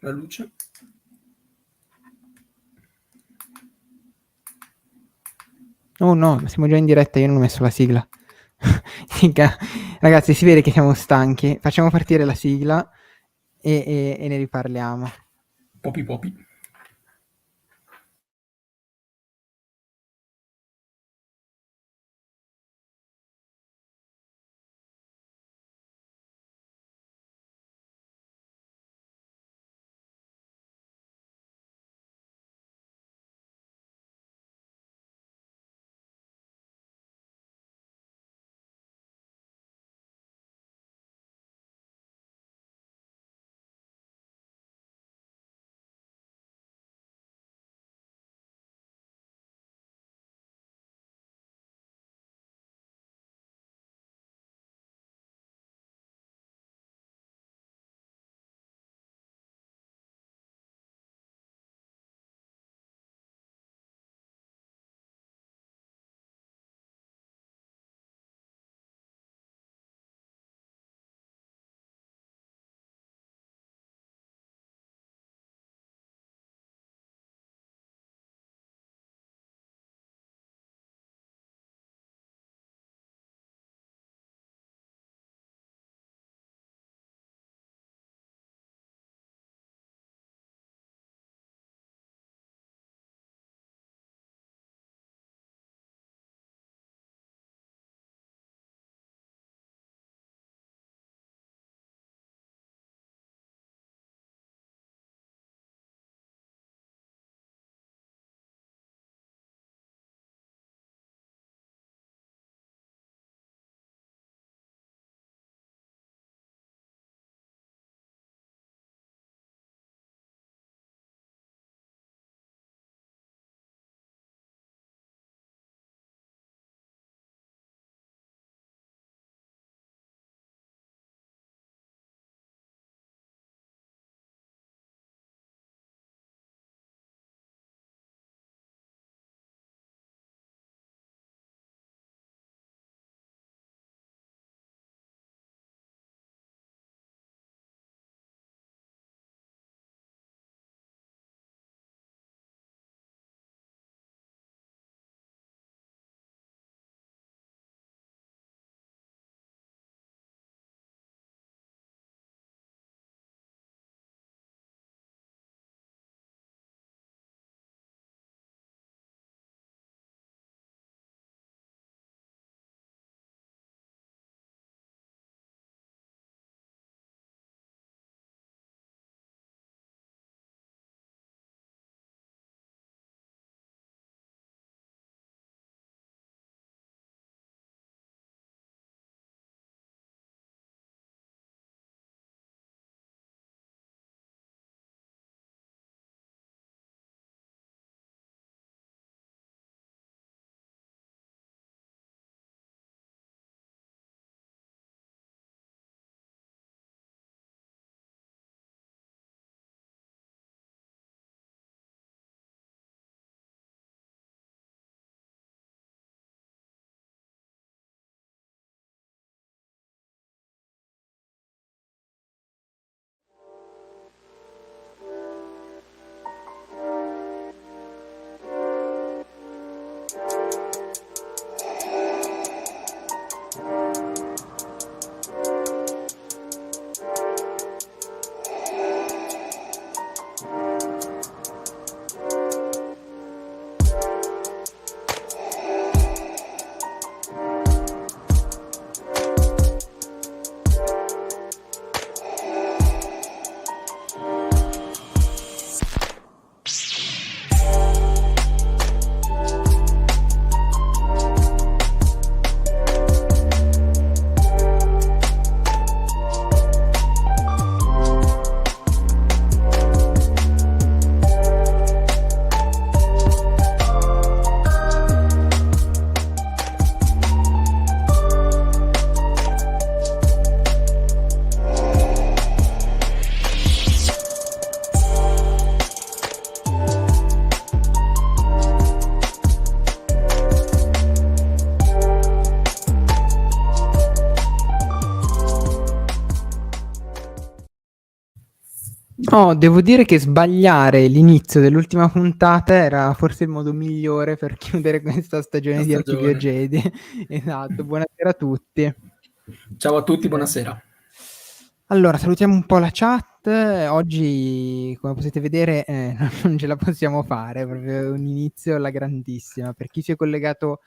La luce. Oh no, siamo già in diretta, io non ho messo la sigla. Minchia. Ragazzi, si vede che siamo stanchi. Facciamo partire la sigla e ne riparliamo. Popi popi. No, devo dire che sbagliare l'inizio dell'ultima puntata era forse il modo migliore per chiudere questa stagione di Archivio Jedi. Esatto, buonasera a tutti. Ciao a tutti, buonasera. Allora, salutiamo un po' la chat. Oggi, come potete vedere, non ce la possiamo fare, proprio un inizio alla grandissima. Per chi si è collegato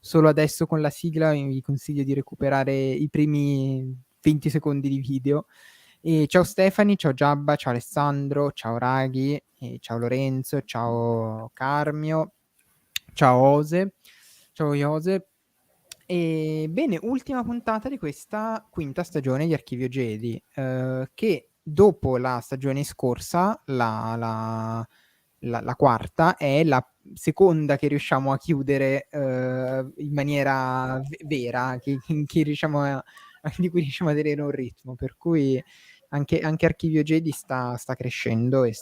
solo adesso con la sigla, vi consiglio di recuperare i primi 20 secondi di video. E ciao Stefani, ciao Giabba, ciao Alessandro, ciao Raghi, ciao Lorenzo, ciao Carmio, ciao Ose, ciao Jose. E bene, ultima puntata di questa quinta stagione di Archivio Jedi, che dopo la stagione scorsa, la quarta, è la seconda che riusciamo a chiudere in maniera vera, che riusciamo di cui riusciamo a tenere un ritmo, per cui anche Archivio Jedi sta crescendo e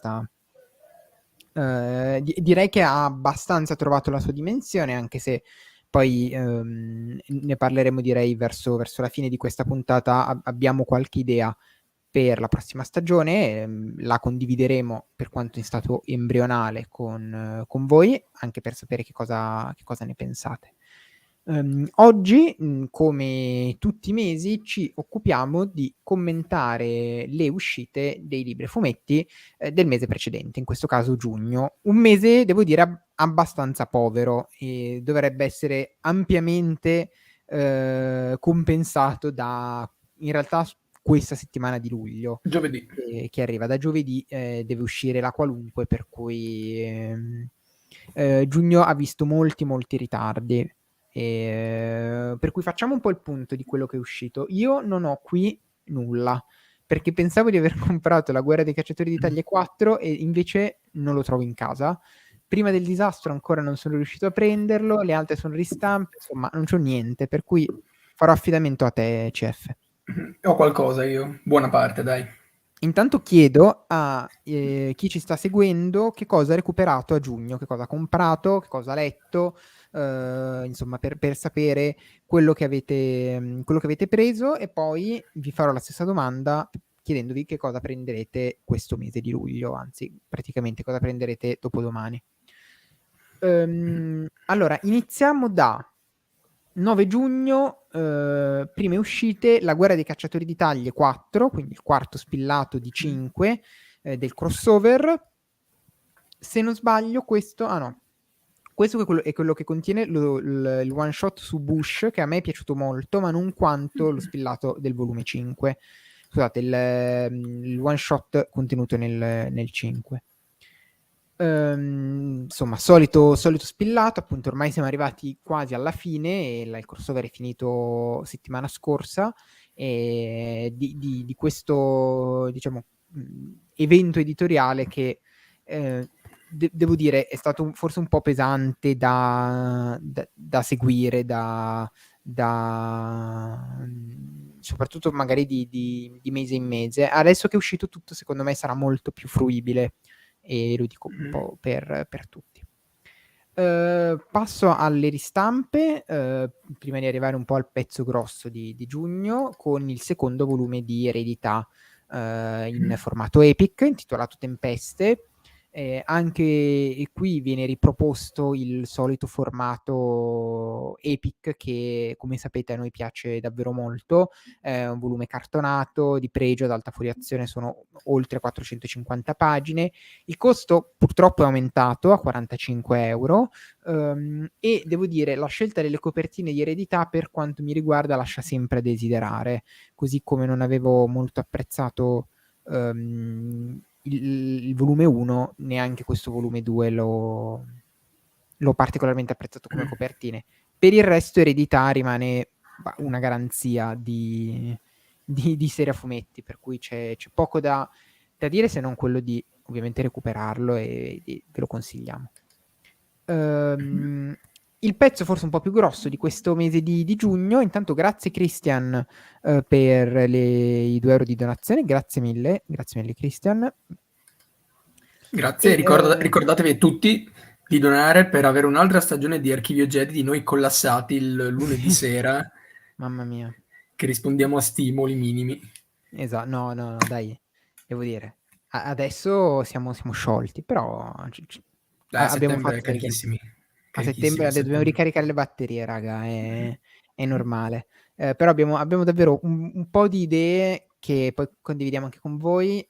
direi che ha abbastanza trovato la sua dimensione, anche se poi ne parleremo, direi, verso la fine di questa puntata. Abbiamo qualche idea per la prossima stagione, la condivideremo per quanto in stato embrionale con voi, anche per sapere che cosa ne pensate. Oggi, come tutti i mesi, ci occupiamo di commentare le uscite dei libri e fumetti del mese precedente, in questo caso giugno. Un mese, devo dire, abbastanza povero, e dovrebbe essere ampiamente compensato da, in realtà, questa settimana di luglio. Giovedì. Che arriva da giovedì, deve uscire la qualunque, per cui giugno ha visto molti ritardi. Per cui facciamo un po' il punto di quello che è uscito. Io non ho qui nulla, perché pensavo di aver comprato La guerra dei cacciatori di taglie 4 e invece non lo trovo in casa. Prima del disastro ancora non sono riuscito a prenderlo, le altre sono ristampe, insomma non c'ho niente, per cui farò affidamento a te, CF. Ho qualcosa io, buona parte, dai. Intanto chiedo a chi ci sta seguendo che cosa ha recuperato a giugno, che cosa ha comprato, che cosa ha letto, insomma, per sapere quello che avete preso, e poi vi farò la stessa domanda chiedendovi che cosa prenderete questo mese di luglio, anzi, praticamente cosa prenderete dopodomani. Allora, iniziamo da 9 giugno, prime uscite: La guerra dei cacciatori di taglie 4, quindi il quarto spillato di 5 del crossover. Se non sbaglio, questo è quello che contiene il one shot su Bush, che a me è piaciuto molto, ma non quanto lo spillato del volume 5. Scusate, il one shot contenuto nel 5. Insomma, solito spillato, appunto. Ormai siamo arrivati quasi alla fine, e il crossover è finito settimana scorsa, e di questo, diciamo, evento editoriale che devo dire è stato forse un po' pesante da seguire, soprattutto magari di mese in mese. Adesso che è uscito tutto, secondo me sarà molto più fruibile, e lo dico un po' per tutti. Passo alle ristampe, prima di arrivare un po' al pezzo grosso di giugno, con il secondo volume di Eredità in formato Epic, intitolato Tempeste. Anche qui viene riproposto il solito formato Epic, che come sapete a noi piace davvero molto. Un volume cartonato di pregio ad alta foliazione, sono oltre 450 pagine. Il costo purtroppo è aumentato a 45 euro, e devo dire la scelta delle copertine di Eredità, per quanto mi riguarda, lascia sempre a desiderare, così come non avevo molto apprezzato il volume 1, neanche questo volume 2 l'ho particolarmente apprezzato come copertine. Per il resto Eredità rimane una garanzia di serie a fumetti, per cui c'è poco da dire, se non quello di ovviamente recuperarlo, e ve lo consigliamo. Il pezzo forse un po' più grosso di questo mese di giugno. Intanto grazie Christian per i 2 euro di donazione, grazie mille Christian. Grazie, ricordatevi tutti di donare per avere un'altra stagione di Archivio Jedi di noi collassati il lunedì sera. Mamma mia. Che rispondiamo a stimoli minimi. Esatto, no, dai, devo dire, Adesso siamo sciolti, però Dai, a abbiamo settembre fatto delle gare. carichissimi. A Carichissimi settembre a dobbiamo settembre. ricaricare le batterie, raga, è normale. Però abbiamo davvero un po' di idee che poi condividiamo anche con voi.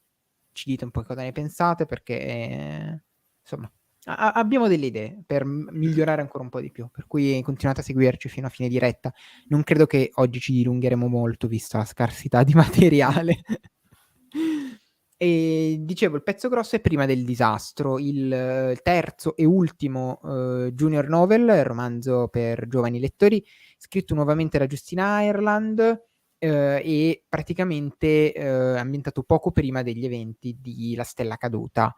Ci dite un po' cosa ne pensate, perché insomma abbiamo delle idee per migliorare ancora un po' di più. Per cui continuate a seguirci fino a fine diretta. Non credo che oggi ci dilungheremo molto, vista la scarsità di materiale. E dicevo, il pezzo grosso è Prima del disastro, il terzo e ultimo junior novel, romanzo per giovani lettori, scritto nuovamente da Justina Ireland e praticamente ambientato poco prima degli eventi di La Stella Caduta.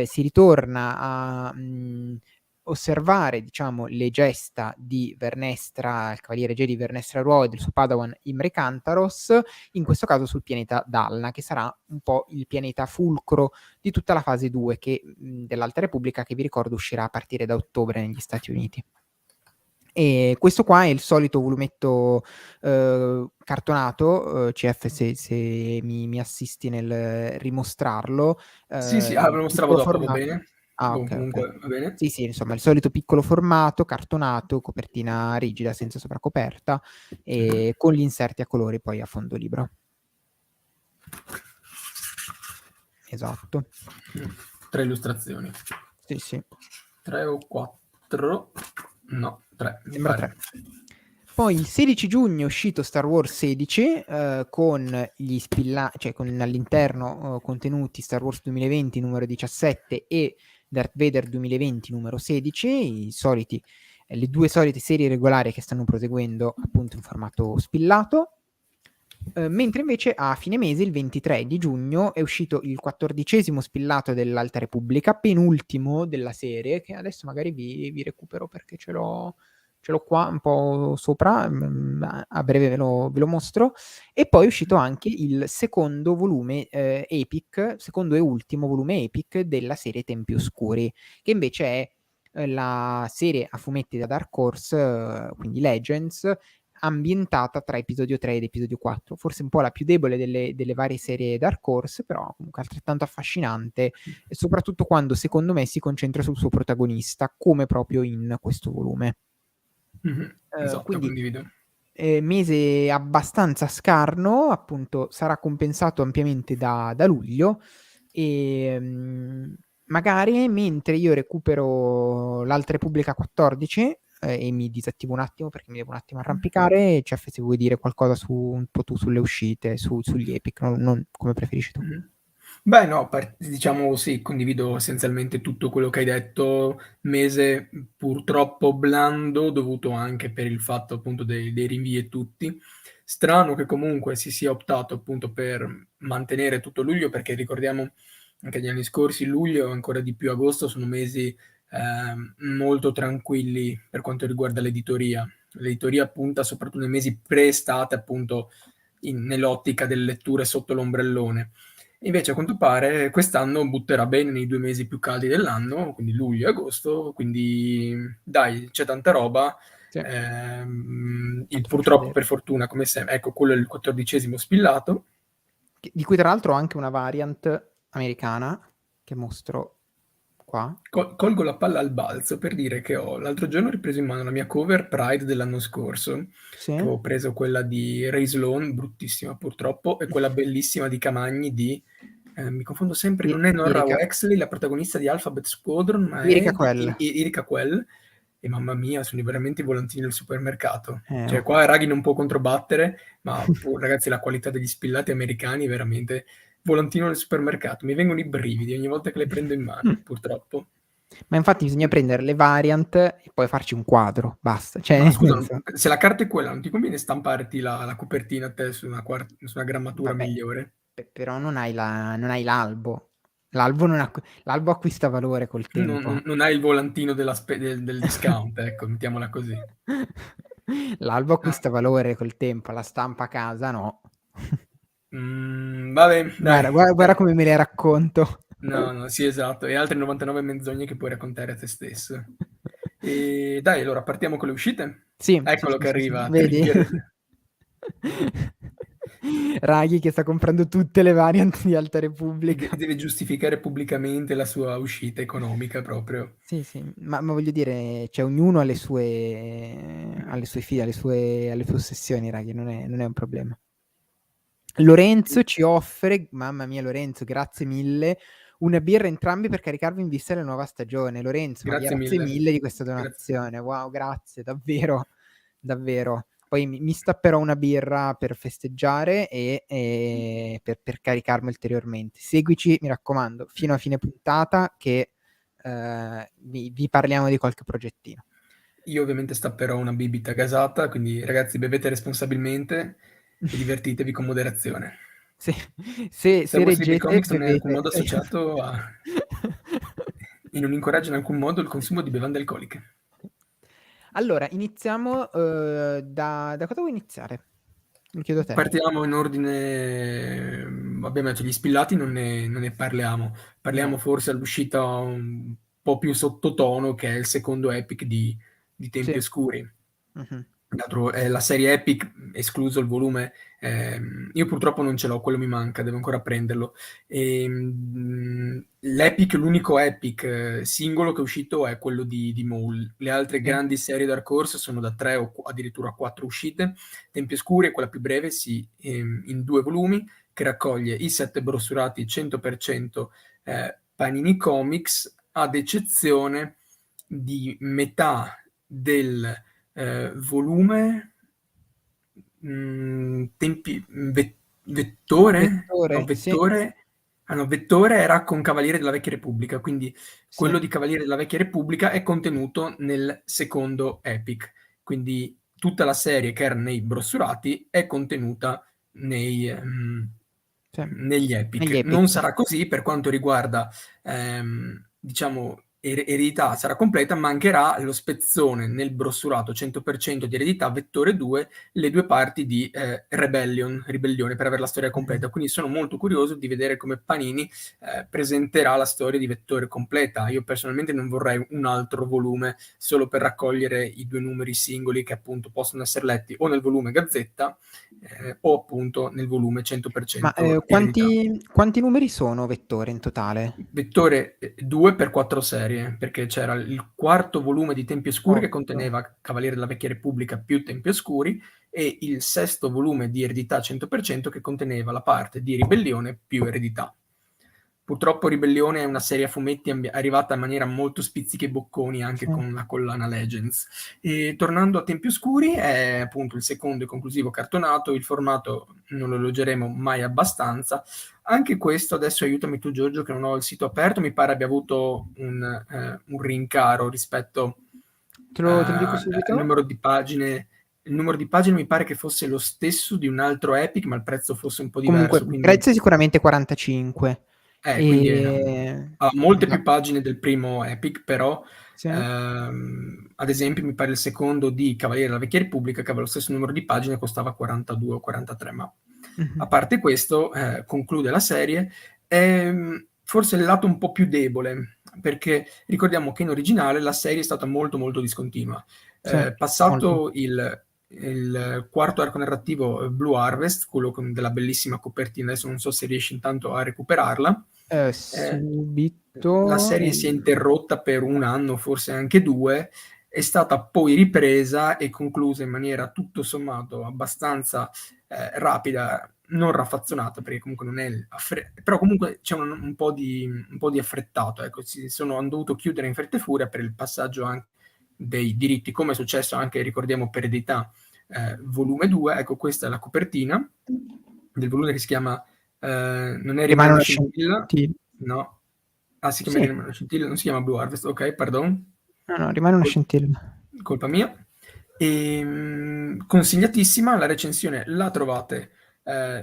Si ritorna a osservare, diciamo, le gesta di Vernestra, il cavaliere Jedi Vernestra Roi e del suo Padawan Imre Kantaros, in questo caso sul pianeta Dalna, che sarà un po' il pianeta fulcro di tutta la fase 2 dell'Alta Repubblica, che vi ricordo uscirà a partire da ottobre negli Stati Uniti. E questo qua è il solito volumetto cartonato, CF se mi assisti nel rimostrarlo, Sì, in lo mostravo piccolo dopo, va formato. bene? Ah, Boh, ok, ok. comunque va bene. Sì, insomma, il solito piccolo formato, cartonato, copertina rigida, senza sovracoperta, e con gli inserti a colori poi a fondo libro. Esatto. 3 illustrazioni. Sì. 3 o 4? No, 3, mi Sembra pare. 3. Poi il 16 giugno è uscito Star Wars 16 con gli cioè con all'interno contenuti Star Wars 2020 numero 17 e Darth Vader 2020 numero 16, le due solite serie regolari che stanno proseguendo appunto in formato spillato. Mentre invece a fine mese, il 23 di giugno, è uscito il 14° spillato dell'Alta Repubblica, penultimo della serie, che adesso magari vi recupero perché ce l'ho qua un po' sopra, a breve ve lo mostro. E poi è uscito anche il secondo volume Epic, secondo e ultimo volume Epic della serie Tempi Oscuri, che invece è la serie a fumetti da Dark Horse, quindi Legends, ambientata tra episodio 3 ed episodio 4, forse un po' la più debole delle varie serie Dark Horse, però comunque altrettanto affascinante, e soprattutto quando secondo me si concentra sul suo protagonista, come proprio in questo volume. Esatto, Quindi condivido. mese abbastanza scarno, appunto sarà compensato ampiamente da luglio, e magari mentre io recupero l'Alta Repubblica 14 e mi disattivo un attimo perché mi devo un attimo arrampicare, Cef, se vuoi dire qualcosa un po' tu sulle uscite, sugli Epic, non come preferisci tu. Beh, no, diciamo sì, condivido essenzialmente tutto quello che hai detto. Mese purtroppo blando, dovuto anche per il fatto appunto dei rinvii e tutti. Strano che comunque si sia optato appunto per mantenere tutto luglio, perché ricordiamo anche negli anni scorsi, luglio e ancora di più agosto sono mesi molto tranquilli per quanto riguarda l'editoria. L'editoria punta soprattutto nei mesi pre-estate, appunto nell'ottica delle letture sotto l'ombrellone. Invece a quanto pare quest'anno butterà bene nei 2 mesi più caldi dell'anno, quindi luglio e agosto, quindi dai, c'è tanta roba. Sì, Il ti faccio purtroppo vedere. per fortuna, come sempre, ecco, quello è il 14° spillato. Di cui tra l'altro ho anche una variant americana, che mostro qua. Colgo la palla al balzo per dire che l'altro giorno ho ripreso in mano la mia cover Pride dell'anno scorso, Sì. che avevo preso quella di Ray Sloan, bruttissima purtroppo, e quella bellissima di Camagni mi confondo sempre, non è Norra Irica. Wexley, la protagonista di Alphabet Squadron, ma è Irica Quell. Erika Quell, e mamma mia, sono veramente i volantini del supermercato. Cioè, Oh. qua Raghi non può controbattere, ma ragazzi, la qualità degli spillati americani è veramente volantino del supermercato. Mi vengono i brividi ogni volta che le prendo in mano, purtroppo. Ma infatti bisogna prendere le variant e poi farci un quadro, basta. Cioè, Ma nel scusa, senso, se la carta è quella, non ti conviene stamparti la copertina a te su una grammatura vabbè, migliore? però non hai l'albo. L'albo acquista valore col tempo. Non hai il volantino del discount, ecco, mettiamola così. L'albo Ah, acquista valore col tempo, la stampa a casa no. vabbè, dai, Guarda come me le racconto. no, sì, esatto, e altre 99 menzogne che puoi raccontare a te stesso. E dai, allora partiamo con le uscite? Sì. Eccolo che arriva, Vedi? trigger. Raghi che sta comprando tutte le variant di Alta Repubblica. Deve giustificare pubblicamente la sua uscita economica proprio. Sì, sì, ma voglio dire, cioè ognuno ha le sue figlie, alle sue ossessioni, raghi, non è un problema. Lorenzo ci offre, mamma mia Lorenzo, grazie mille, una birra entrambi per caricarvi in vista della nuova stagione. Lorenzo, ma Grazie grazie mille. mille di questa Grazie. donazione. Wow, grazie, davvero, davvero. Poi mi stapperò una birra per festeggiare e per caricarmi ulteriormente. Seguici, mi raccomando, fino a fine puntata che vi parliamo di qualche progettino. Io ovviamente stapperò una bibita gasata, quindi ragazzi bevete responsabilmente e divertitevi con moderazione. Se, se Star Wars Baby reggete, Comics non è in alcun bevete. modo associato a e non incoraggia in alcun modo il consumo di bevande alcoliche. Allora, iniziamo da cosa vuoi iniziare? Lo chiedo a te. Partiamo in ordine, abbiamo detto gli spillati non ne parliamo. Parliamo No. forse all'uscita un po' più sottotono, che è il secondo epic di Sì. Tempi Oscuri. Mhm. L'altro è la serie Epic, escluso il volume. Io purtroppo non ce l'ho, quello mi manca, devo ancora prenderlo. L'Epic, l'unico Epic singolo che è uscito è quello di Maul. Le altre Sì. grandi serie Dark Horse sono da 3 o addirittura 4 uscite. Tempi Oscuri è quella più breve, sì, in 2 volumi, che raccoglie i 7 brossurati 100% Panini Comics, ad eccezione di metà del volume vettore? No, Vettore, sì, vettore. Ah no, vettore era con Cavaliere della Vecchia Repubblica, quindi sì. quello di Cavaliere della Vecchia Repubblica è contenuto nel secondo Epic. Quindi tutta la serie che era nei brossurati è contenuta Sì. negli Negli Epic. Non Epic. sarà così per quanto riguarda, diciamo, eredità sarà completa, mancherà lo spezzone nel brossurato 100% di eredità Vettore 2, le 2 parti di Ribellione per avere la storia Mhm. completa. Quindi sono molto curioso di vedere come Panini presenterà la storia di Vettore completa. Io personalmente non vorrei un altro volume solo per raccogliere i 2 numeri singoli che appunto possono essere letti o nel volume Gazzetta o appunto nel volume Ma 100% eredità. quanti numeri sono Vettore in totale? Vettore 2 per 4 serie, perché c'era il quarto volume di Tempi Oscuri che 8. conteneva Cavaliere della Vecchia Repubblica più Tempi Oscuri e il sesto volume di Eredità 100% che conteneva la parte di Ribellione più Eredità. Purtroppo Ribellione è una serie a fumetti arrivata in maniera molto spizzichi e bocconi anche Sì. con la collana Legends. E tornando a Tempi Oscuri è appunto il secondo e conclusivo cartonato, il formato non lo elogeremo mai abbastanza. Anche questo, adesso aiutami tu Giorgio che non ho il sito aperto, mi pare abbia avuto un rincaro rispetto Te lo dico al subito. numero di pagine. Il numero di pagine mi pare che fosse lo stesso di un altro Epic, ma il prezzo fosse un po' Comunque, diverso, il quindi prezzo è sicuramente 45. quindi E... ha molte più Esatto. pagine del primo Epic, però Sì. ad esempio mi pare il secondo di Cavaliere della Vecchia Repubblica che aveva lo stesso numero di pagine, costava 42 o 43, ma a Mhm. parte questo conclude la serie. Forse il lato un po' più debole, perché ricordiamo che in originale la serie è stata molto molto discontinua. Sì, molto. Passato il quarto arco narrativo Blue Harvest, quello della bellissima copertina, adesso non so se riesci intanto a recuperarla. Eh, la Subito. serie si è interrotta per 1 anno, forse anche 2, è stata poi ripresa e conclusa in maniera tutto sommato abbastanza rapida, non raffazzonata, perché comunque non è però comunque c'è un po' di affrettato, ecco, hanno dovuto chiudere in fretta e furia per il passaggio anche dei diritti, come è successo anche, ricordiamo, per Eredità volume 2. Ecco, questa è la copertina del volume che si chiama non è Rimane Rimane una una scintilla, scintilla. no. Ah, si chiama Sì, Rimane una scintilla, non si chiama Blue Harvest, ok, pardon. no, no, rimane una Col- scintilla. Colpa mia. Consigliatissima, la recensione la trovate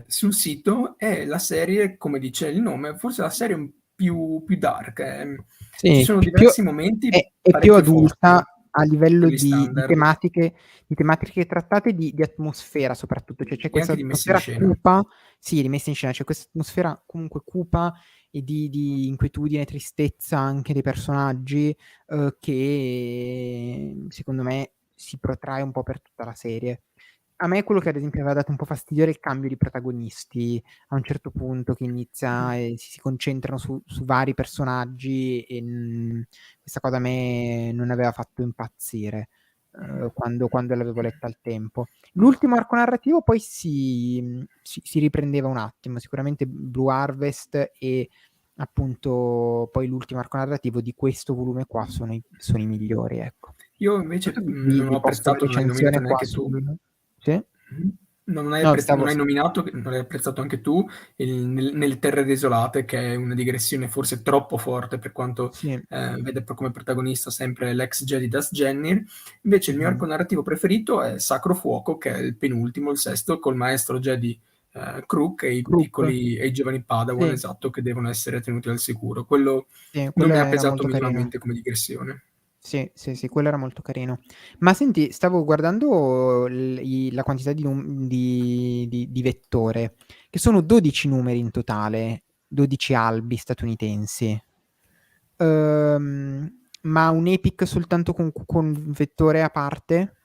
sul sito, e la serie, come dice il nome, forse la serie più dark. Ci Sì, sono più diversi momenti è più parecchio adulta forti a per livello gli di standard tematiche trattate, di atmosfera soprattutto, cioè c'è e questa anche di messa in atmosfera scena. cupa, sì, di messa in scena, c'è questa atmosfera comunque cupa e di inquietudine, tristezza anche dei personaggi, che secondo me si protrae un po' per tutta la serie. A me quello che ad esempio aveva dato un po' fastidio era il cambio di protagonisti, a un certo punto che inizia e si concentrano su vari personaggi e, questa cosa a me non aveva fatto impazzire, quando l'avevo letta al tempo. L'ultimo arco narrativo poi si riprendeva un attimo, sicuramente Blue Harvest e appunto poi l'ultimo arco narrativo di questo volume qua sono i migliori, ecco. Io invece non ho Vi posto una apprezzato, non l'hai nominato recensione qua neanche tu. sì? Mh-mh. No, Non hai nominato, non hai apprezzato anche tu nelle Terre Desolate, che è una digressione forse troppo forte per quanto, sì. vede come protagonista sempre l'ex Jedi Das Jennir. Invece il mio Mh-mh. arco narrativo preferito è Sacro Fuoco, che è il penultimo, il sesto, col maestro Jedi, Crook e Crook. i giovani Padawan, Sì, esatto, che devono essere tenuti al sicuro. Quello sì, non quello mi ha era pesato molto carino. visualmente come digressione. Sì, sì, sì, quello era molto carino. Ma senti, stavo guardando la quantità di vettore, che sono 12 numeri in totale, 12 albi statunitensi. Ma un Epic soltanto con vettore a parte?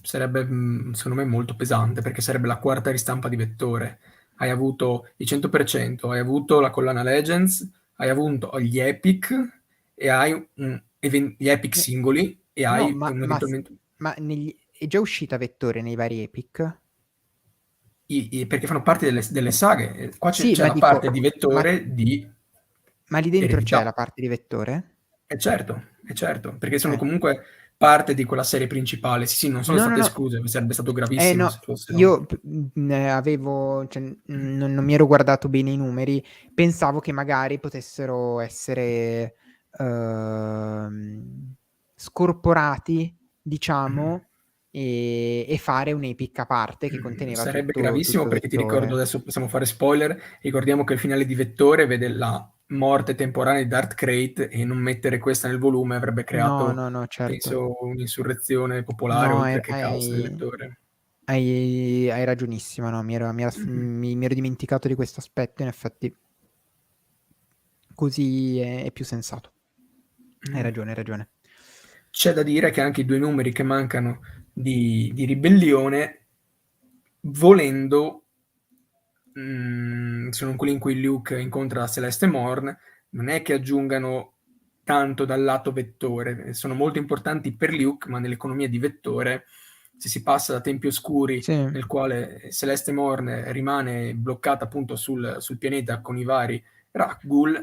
Sarebbe, secondo me molto pesante, perché sarebbe la quarta ristampa di vettore. Hai avuto i 100%, hai avuto la collana Legends, hai avuto gli Epic e hai gli Epic Ne singoli e no, hai ma un ma s eventualmente ma negli è già uscita vettore nei vari Epic? perché fanno parte delle saghe. Qua Sì, c'è ma la dico, parte di ma vettore di lì dentro c'è eredità. la parte di vettore? Certo, perché sono Eh. comunque parte di quella serie principale. Sì, sì, non sono No, no, state no. escluse, sarebbe stato gravissimo se No, fossero. io ne avevo, cioè, non mi ero guardato bene i numeri, pensavo che magari potessero essere scorporati, diciamo, e fare un'epic a parte che conteneva Sarebbe tutto gravissimo perché ti ricordo, vettore. adesso possiamo fare spoiler, ricordiamo che il finale di Vettore vede la morte temporanea di Darth Krayt e non mettere questa nel volume avrebbe No, creato, no, no, certo. penso, un'insurrezione popolare No, oltre che caos del lettore. hai ragionissima, no, Mh-mh. mi ero dimenticato di questo aspetto, in effetti così è più sensato. Hai Mh. ragione, hai ragione. C'è da dire che anche i 2 numeri che mancano di Ribellione, volendo, sono quelli in cui Luke incontra la Celeste Morn, non è che aggiungano tanto dal lato vettore, sono molto importanti per Luke, ma nell'economia di vettore, se si passa da Tempi Oscuri, Sì, nel quale Celeste Morn rimane bloccata appunto sul pianeta con i vari Rakghoul,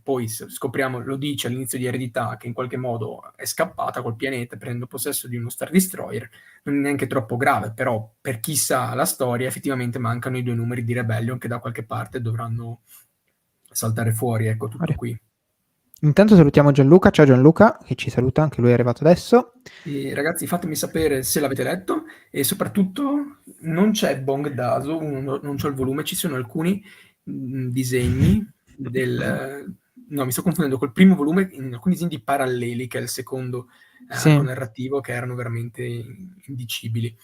poi scopriamo, lo dice all'inizio di Eredità, che in qualche modo è scappata col pianeta prendendo possesso di uno Star Destroyer, non è neanche troppo grave, però per chi sa la storia effettivamente mancano i 2 numeri di Rebellion che da qualche parte dovranno saltare fuori, ecco, tutto ore. qui. Intanto salutiamo Gianluca. Ciao Gianluca, che ci saluta, anche lui è arrivato adesso. Ragazzi, fatemi sapere se l'avete letto e soprattutto non c'è Bong Daso, non c'ho il volume, ci sono alcuni disegni no, mi sto confondendo col primo volume, in alcuni disegni paralleli, che è il secondo arco Sì. narrativo, che erano veramente indicibili.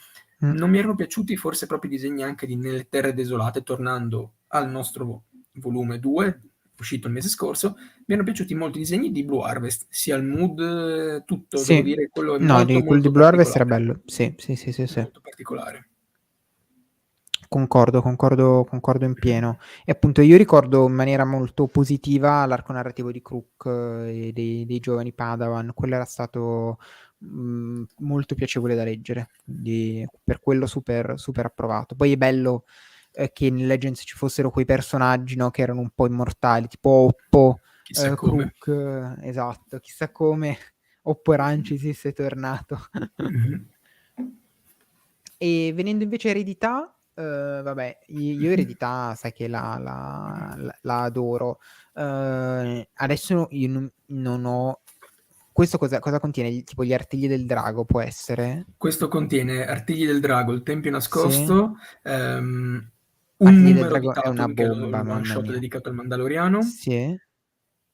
Mm. Non mi erano piaciuti forse proprio i disegni anche di Nelle Terre Desolate, tornando al nostro volume 2, uscito il mese scorso, mi erano piaciuti molto i disegni di Blue Harvest, sia il mood, tutto, devo Sì. dire, quello è No, molto, quello di molto Blue Harvest era particolare. bello. Sì, sì, sì, sì, sì. Molto particolare. Concordo in pieno. E appunto io ricordo in maniera molto positiva l'arco narrativo di Crook e dei giovani Padawan. Quello era stato molto piacevole da leggere. Quindi per quello super, super approvato. Poi è bello che in Legends ci fossero quei personaggi, no, che erano un po' immortali, tipo Oppo, Chissà come. Crook, esatto, chissà come Oppo Rancis è tornato. Mh-mh. E venendo invece a Eredità, vabbè, io Mh-mh. Eredità sai che la adoro. Adesso io non ho questo cosa contiene? Tipo gli artigli del drago, può essere? Questo contiene Artigli del Drago, Il Tempio Sì? Nascosto, un Artigli del numero di drago è una Tatooine che è bomba, il one mamma shot mia. dedicato al Mandaloriano, Sì?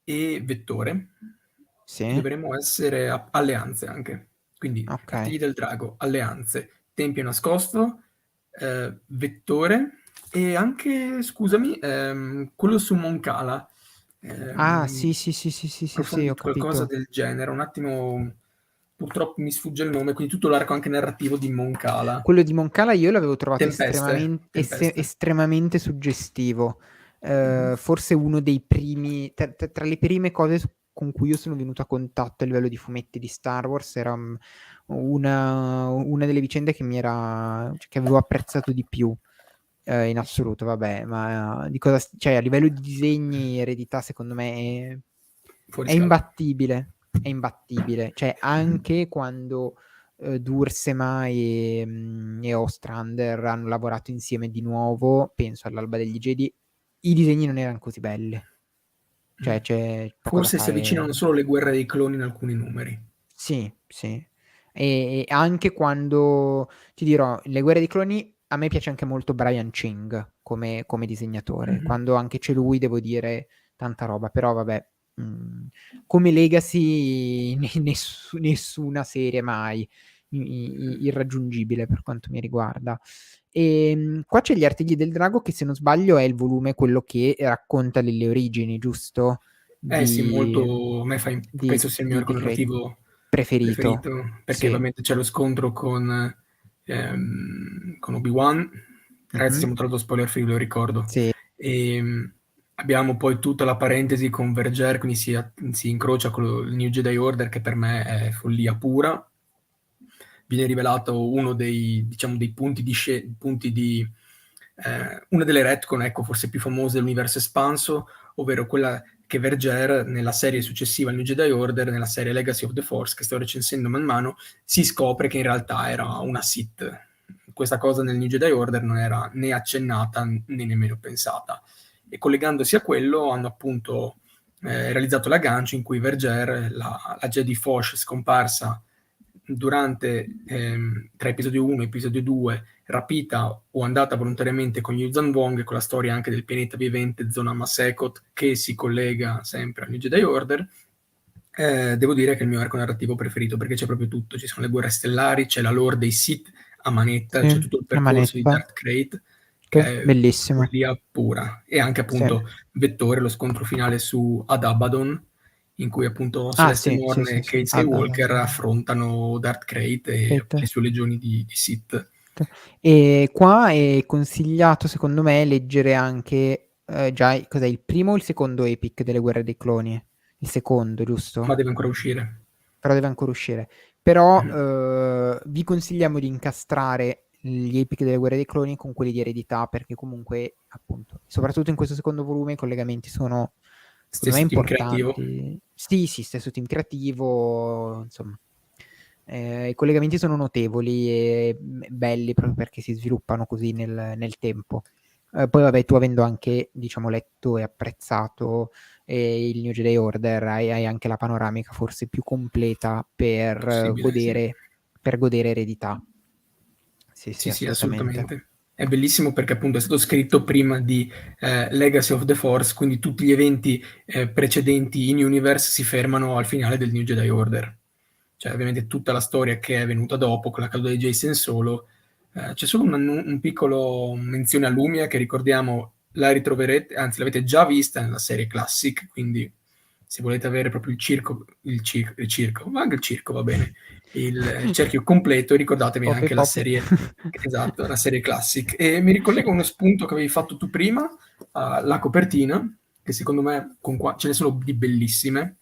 e Vettore, che Sì? dovremmo essere alleanze anche. Quindi Okay. Artigli del Drago, alleanze, Tempio Nascosto, Vettore e anche, scusami, quello su Moncala. Ah, Ehm, sì, sì, sì, sì, sì, sì, sì, ho Qualcosa capito. del genere, un attimo purtroppo mi sfugge il nome, quindi tutto l'arco anche narrativo di Moncala. Quello di Moncala io l'avevo trovato Tempeste. estremamente suggestivo. Mhm. Forse uno dei primi, tra le prime cose con cui io sono venuto a contatto a livello di fumetti di Star Wars, era una delle vicende che che avevo apprezzato di più. In assoluto, vabbè, ma di cosa, cioè a livello di disegni, Eredità, secondo me Fuori è scala. imbattibile. È imbattibile. Cioè, Mhm. anche quando Duursema e Ostrander hanno lavorato insieme di nuovo, penso all'Alba degli Jedi, i disegni non erano così belli. Cioè, c'è poco da Forse si fare. avvicinano solo le guerre dei cloni in alcuni numeri. Sì, sì. E anche quando, ti dirò, Le guerre dei cloni, a me piace anche molto Brian Ching come disegnatore. Mhm. Quando anche c'è lui, devo dire tanta roba, però vabbè, come Legacy nessuna serie mai irraggiungibile per quanto mi riguarda. E qua c'è Gli Artigli del Drago, che se non sbaglio è il volume quello che racconta le origini, giusto? Eh sì, Di, molto, a me fa, di, penso sia il mio di, arco di Craig narrativo preferito. preferito, perché Sì. ovviamente c'è lo scontro con Obi-Wan, ragazzi Mhm. siamo troppo spoiler free, lo ricordo, Sì. e abbiamo poi tutta la parentesi con Verger, quindi si incrocia con il New Jedi Order, che per me è follia pura. Viene rivelato uno dei, diciamo, dei punti di una delle retcon, ecco, forse più famose dell'universo espanso, ovvero quella che Verger nella serie successiva al New Jedi Order, nella serie Legacy of the Force, che sto recensendo man mano, si scopre che in realtà era una Sith. Questa cosa nel New Jedi Order non era né accennata né nemmeno pensata. E collegandosi a quello hanno appunto realizzato l'aggancio in cui Verger, la Jedi Foch scomparsa durante, tra episodio 1 e episodio 2, rapita o andata volontariamente con Yuuzhan Vong, con la storia anche del pianeta vivente Zona Masekot, che si collega sempre al New Jedi Order. Devo dire che è il mio arco narrativo preferito, perché c'è proprio tutto, ci sono le guerre stellari, c'è la lore dei Sith a manetta, c'è Sì, tutto il la percorso di manetta. Darth Krayt, che Sì, è bellissimo. follia pura, e anche Sì. appunto Vettore, lo scontro finale su Ad Abaddon, in cui appunto Ah, Celeste sì, sì, Morn sì, e sì. Kate Skywalker affrontano Darth Krayt e Perfetto. le sue legioni di Sith. E qua è consigliato, secondo me, leggere anche già cos'è il primo o il secondo epic delle Guerre dei Cloni? Il secondo, Ma giusto? deve ancora uscire. Però deve ancora uscire. Però Mhm. vi consigliamo di incastrare gli epic delle Guerre dei Cloni con quelli di Eredità, perché comunque, appunto, soprattutto in questo secondo volume, i collegamenti sono, secondo me, Stesso team creativo. importanti. Sì, sì, stesso team creativo, insomma. I collegamenti sono notevoli e belli proprio perché si sviluppano così nel tempo. Poi vabbè, tu avendo anche, diciamo, letto e apprezzato il New Jedi Order, hai anche la panoramica forse più completa Possibile, sì. per godere Eredità. Sì, sì, Sì, sì, assolutamente. assolutamente. È bellissimo perché appunto è stato scritto prima di Legacy of the Force, quindi tutti gli eventi precedenti in Universe si fermano al finale del New Jedi Order. Cioè, ovviamente tutta la storia che è venuta dopo, con la caduta di Jason Solo, c'è solo un piccolo menzione a Lumia che ricordiamo la ritroverete, anzi l'avete già vista nella serie Classic, quindi se volete avere proprio il circo, ma anche il circo va bene, il cerchio completo, ricordatevi Poppe anche la poppe. serie, esatto, la serie Classic. E mi ricollego a uno spunto che avevi fatto tu prima, la copertina, che secondo me ce ne sono di bellissime.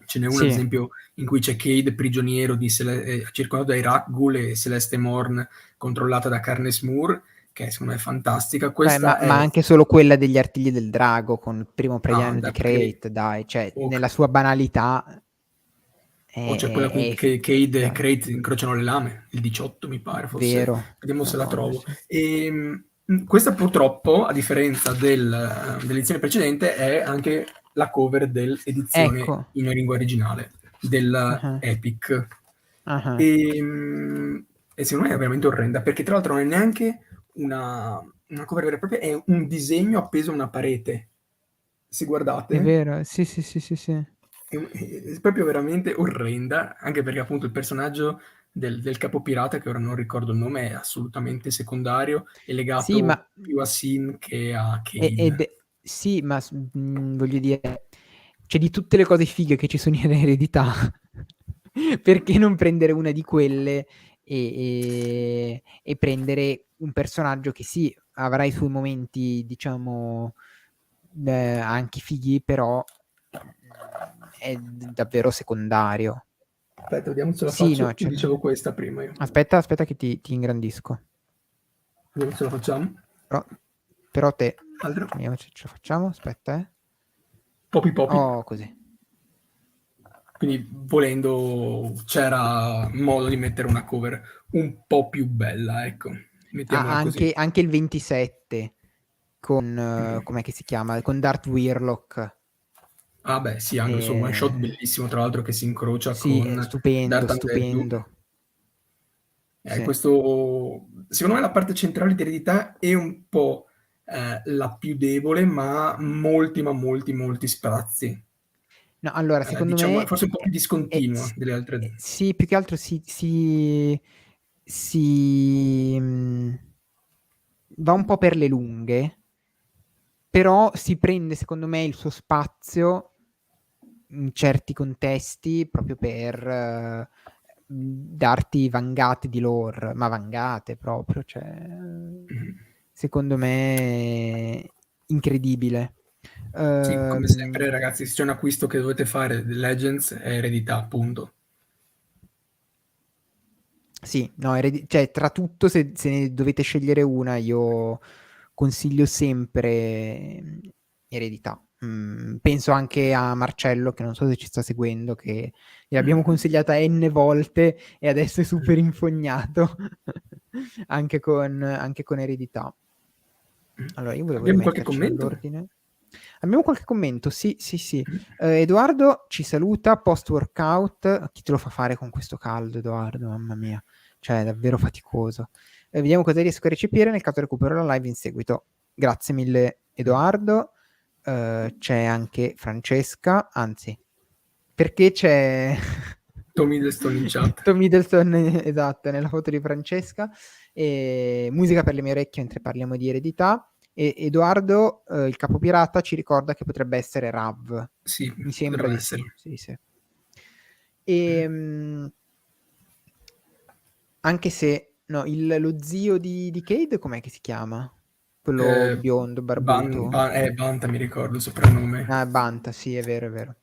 Ce n'è una, ad Sì. esempio, in cui c'è Cade prigioniero circondato dai Rakghoul e Celeste Morn controllata da Carnes Moore, che secondo me è fantastica. Beh, Questa ma è anche solo quella degli Artigli del Drago con il primo premio di Dark Crate, Crate, dai, cioè o, nella sua banalità o c'è quella qui è che Cade e dai, Crate incrociano le lame, il 18 mi pare, forse, vero. vediamo se la Madonna, trovo. sì. E, questa purtroppo, a differenza dell'edizione precedente, è anche la cover dell'edizione Ecco. in lingua originale, del Ah, Epic. ah. E, e secondo me è veramente orrenda, perché tra l'altro non è neanche una cover vera e propria, è un disegno appeso a una parete. Se È guardate, vero, sì, sì, sì, sì, sì. è proprio veramente orrenda, anche perché appunto il personaggio del capo pirata, che ora non ricordo il nome, è assolutamente secondario, è Sì, legato ma più a Sin che a Cade. sì, ma voglio dire, c'è di tutte le cose fighe che ci sono in eredità. Perché non prendere una di quelle e prendere un personaggio che sì, avrà i suoi momenti, diciamo, anche fighi, però è davvero secondario. Aspetta, vediamo se la Sì, no, faccio. Dicevo questa prima io. aspetta che ti ingrandisco. Vediamo se la facciamo. Però, però te, Altro. vediamo se ce la facciamo, aspetta, Poppy Poppy. Oh, così. Quindi volendo c'era modo di mettere una cover un po' più bella, ecco, mettiamola così. Anche il 27 con, Mm. com'è che si chiama? Con Darth Whirlock. Ah beh, sì, hanno il suo one shot bellissimo, tra l'altro che si incrocia Sì, è con stupendo, Darth Angelico. stupendo. Sì. Questo, secondo me la parte centrale di Eredità è un po' la più debole, ma molti sprazzi. No, allora, secondo Diciamo, me forse un po' più discontinua sì, delle altre. sì, più che altro si va un po' per le lunghe, però si prende, secondo me, il suo spazio in certi contesti proprio per darti vangate di lore, ma vangate proprio, cioè, Mhm. secondo me incredibile. Sì, come sempre ragazzi, se c'è un acquisto che dovete fare di Legends è Eredità, appunto. Sì, no, cioè, tra tutto, se ne dovete scegliere una, io consiglio sempre Eredità. Penso anche a Marcello, che non so se ci sta seguendo, che gliel'abbiamo Mm. consigliata n volte e adesso è super infognato anche con Eredità. Allora, io volevo Abbiamo qualche rimetterci commento? nell'ordine. Abbiamo qualche commento? Sì, sì, sì. Mm. Edoardo ci saluta post workout. Chi te lo fa fare con questo caldo, Edoardo? Mamma mia, cioè è davvero faticoso. Vediamo cosa riesco a recepire nel caso recupero la live in seguito. Grazie mille, Edoardo. C'è anche Francesca, anzi, perché c'è Tom Hiddleston in chat. Tom Hiddleston, esatto, nella foto di Francesca. E musica per le mie orecchie mentre parliamo di eredità. E Edoardo, il capopirata, ci ricorda che potrebbe essere Rav. Sì, Mi sembra potrebbe di essere. sì. Sì, sì. E, anche se no, lo zio di Cade, com'è che si chiama? Quello biondo, barbuto. Banta mi ricordo il soprannome. Ah, Banta, sì, è vero, è vero.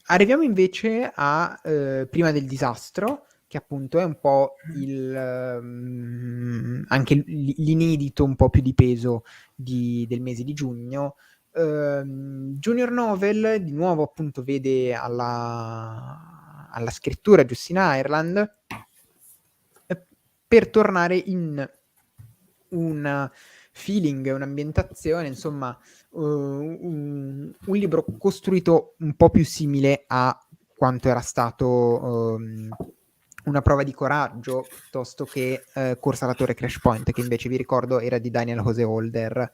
Arriviamo invece a prima del disastro, che appunto è un po' anche l'inedito un po' più di peso del mese di giugno. Junior Novel di nuovo appunto vede alla scrittura Justin Ireland per tornare in un feeling, un'ambientazione, insomma, un libro costruito un po' più simile a quanto era stato una prova di coraggio piuttosto che Corsa alla Torre Crash Point, che invece vi ricordo era di Daniel Jose Holder.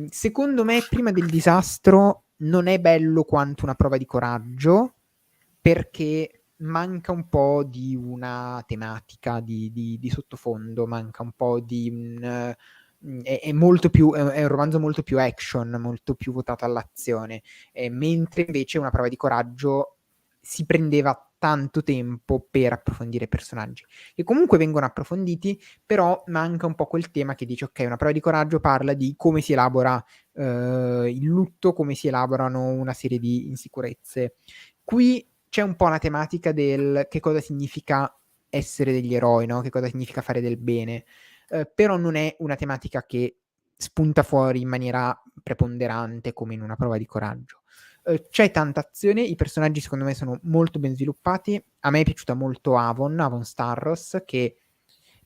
Secondo me, prima del disastro non è bello quanto una prova di coraggio, perché manca un po' di una tematica di sottofondo, manca un po' di è molto più è un romanzo molto più action, molto più votato all'azione, mentre invece una prova di coraggio si prendeva tanto tempo per approfondire i personaggi, che comunque vengono approfonditi, però manca un po' quel tema che dice ok, una prova di coraggio parla di come si elabora il lutto, come si elaborano una serie di insicurezze. Qui c'è un po' la tematica del che cosa significa essere degli eroi, no? Che cosa significa fare del bene, però non è una tematica che spunta fuori in maniera preponderante come in una prova di coraggio. C'è tanta azione, i personaggi secondo me sono molto ben sviluppati, a me è piaciuta molto Avon Starros, che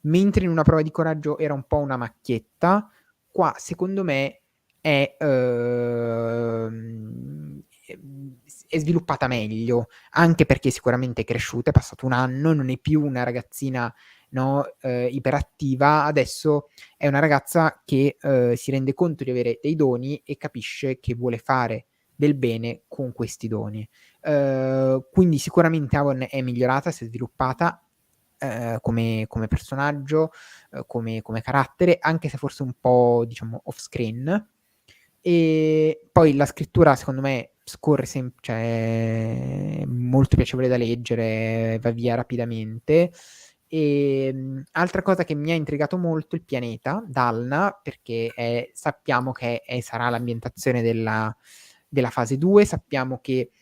mentre in una prova di coraggio era un po' una macchietta, qua secondo me è, è sviluppata meglio, anche perché sicuramente è cresciuta, è passato un anno, non è più una ragazzina, no, iperattiva, adesso è una ragazza che si rende conto di avere dei doni e capisce che vuole fare del bene con questi doni. Quindi sicuramente Avon è migliorata, si è sviluppata come personaggio, come carattere, anche se forse un po', diciamo, off screen. E poi la scrittura, secondo me, scorre cioè, è molto piacevole da leggere, va via rapidamente. E altra cosa che mi ha intrigato molto, il pianeta, Dalna, perché sappiamo che sarà l'ambientazione della fase 2, sappiamo che,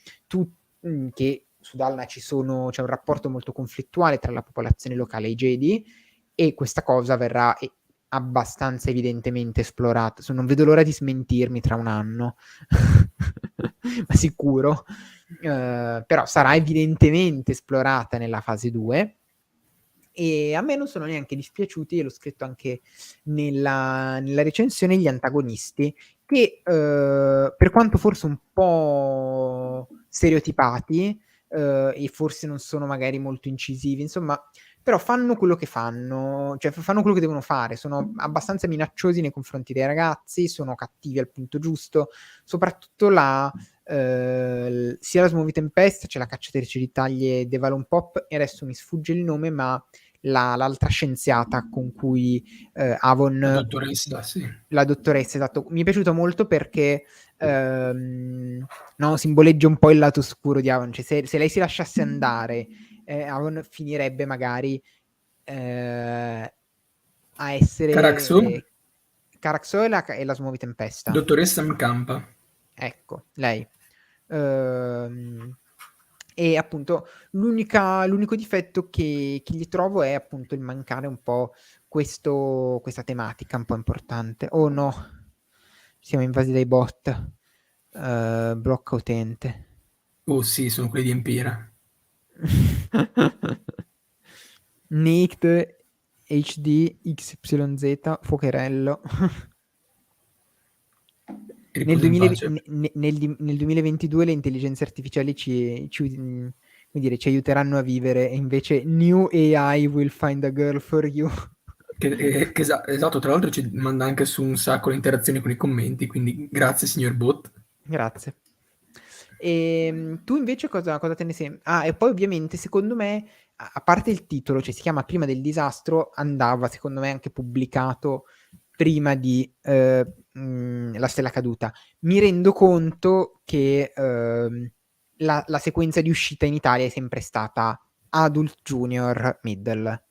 che su Dalna c'è un rapporto molto conflittuale tra la popolazione locale e i Jedi, e questa cosa verrà abbastanza evidentemente esplorata. Non vedo l'ora di smentirmi tra un anno, ma sicuro. Però sarà evidentemente esplorata nella fase 2. E a me non sono neanche dispiaciuti, e l'ho scritto anche nella recensione, gli antagonisti, che per quanto forse un po' stereotipati, e forse non sono magari molto incisivi, insomma, però fanno quello che fanno, cioè fanno quello che devono fare, sono abbastanza minacciosi nei confronti dei ragazzi, sono cattivi al punto giusto, soprattutto sia la Smovi Tempesta, c'è la cacciatrice di taglie Devalon Pop, e adesso mi sfugge il nome, ma l'altra scienziata con cui Avon, La dottoressa, sì. la dottoressa, esatto, mi è piaciuto molto perché no, simboleggia un po' il lato oscuro di Avon, cioè se lei si lasciasse andare, Avon finirebbe magari a Caraxo, essere Caraxo e la Smovi Tempesta. dottoressa Mcampa. Ecco, lei. E appunto l'unico difetto che gli trovo è appunto il mancare un po' questa tematica un po' importante. Oh no, siamo invasi dai bot. Blocca utente. Oh sì, sono quelli di Empira. Naked HD XYZ Fuocherello. Nel, Riposa in 2000 pace. nel 2022 le intelligenze artificiali come dire, ci aiuteranno a vivere, e invece New AI will find a girl for you. Esatto, tra l'altro ci manda anche su un sacco di interazioni con i commenti, quindi grazie signor bot. Grazie. Tu invece cosa te ne sembra? Ah, e poi ovviamente secondo me, a parte il titolo, cioè si chiama Prima del disastro, andava secondo me anche pubblicato prima di La Stella Caduta. Mi rendo conto che la sequenza di uscita in Italia è sempre stata Adult, Junior, Middle.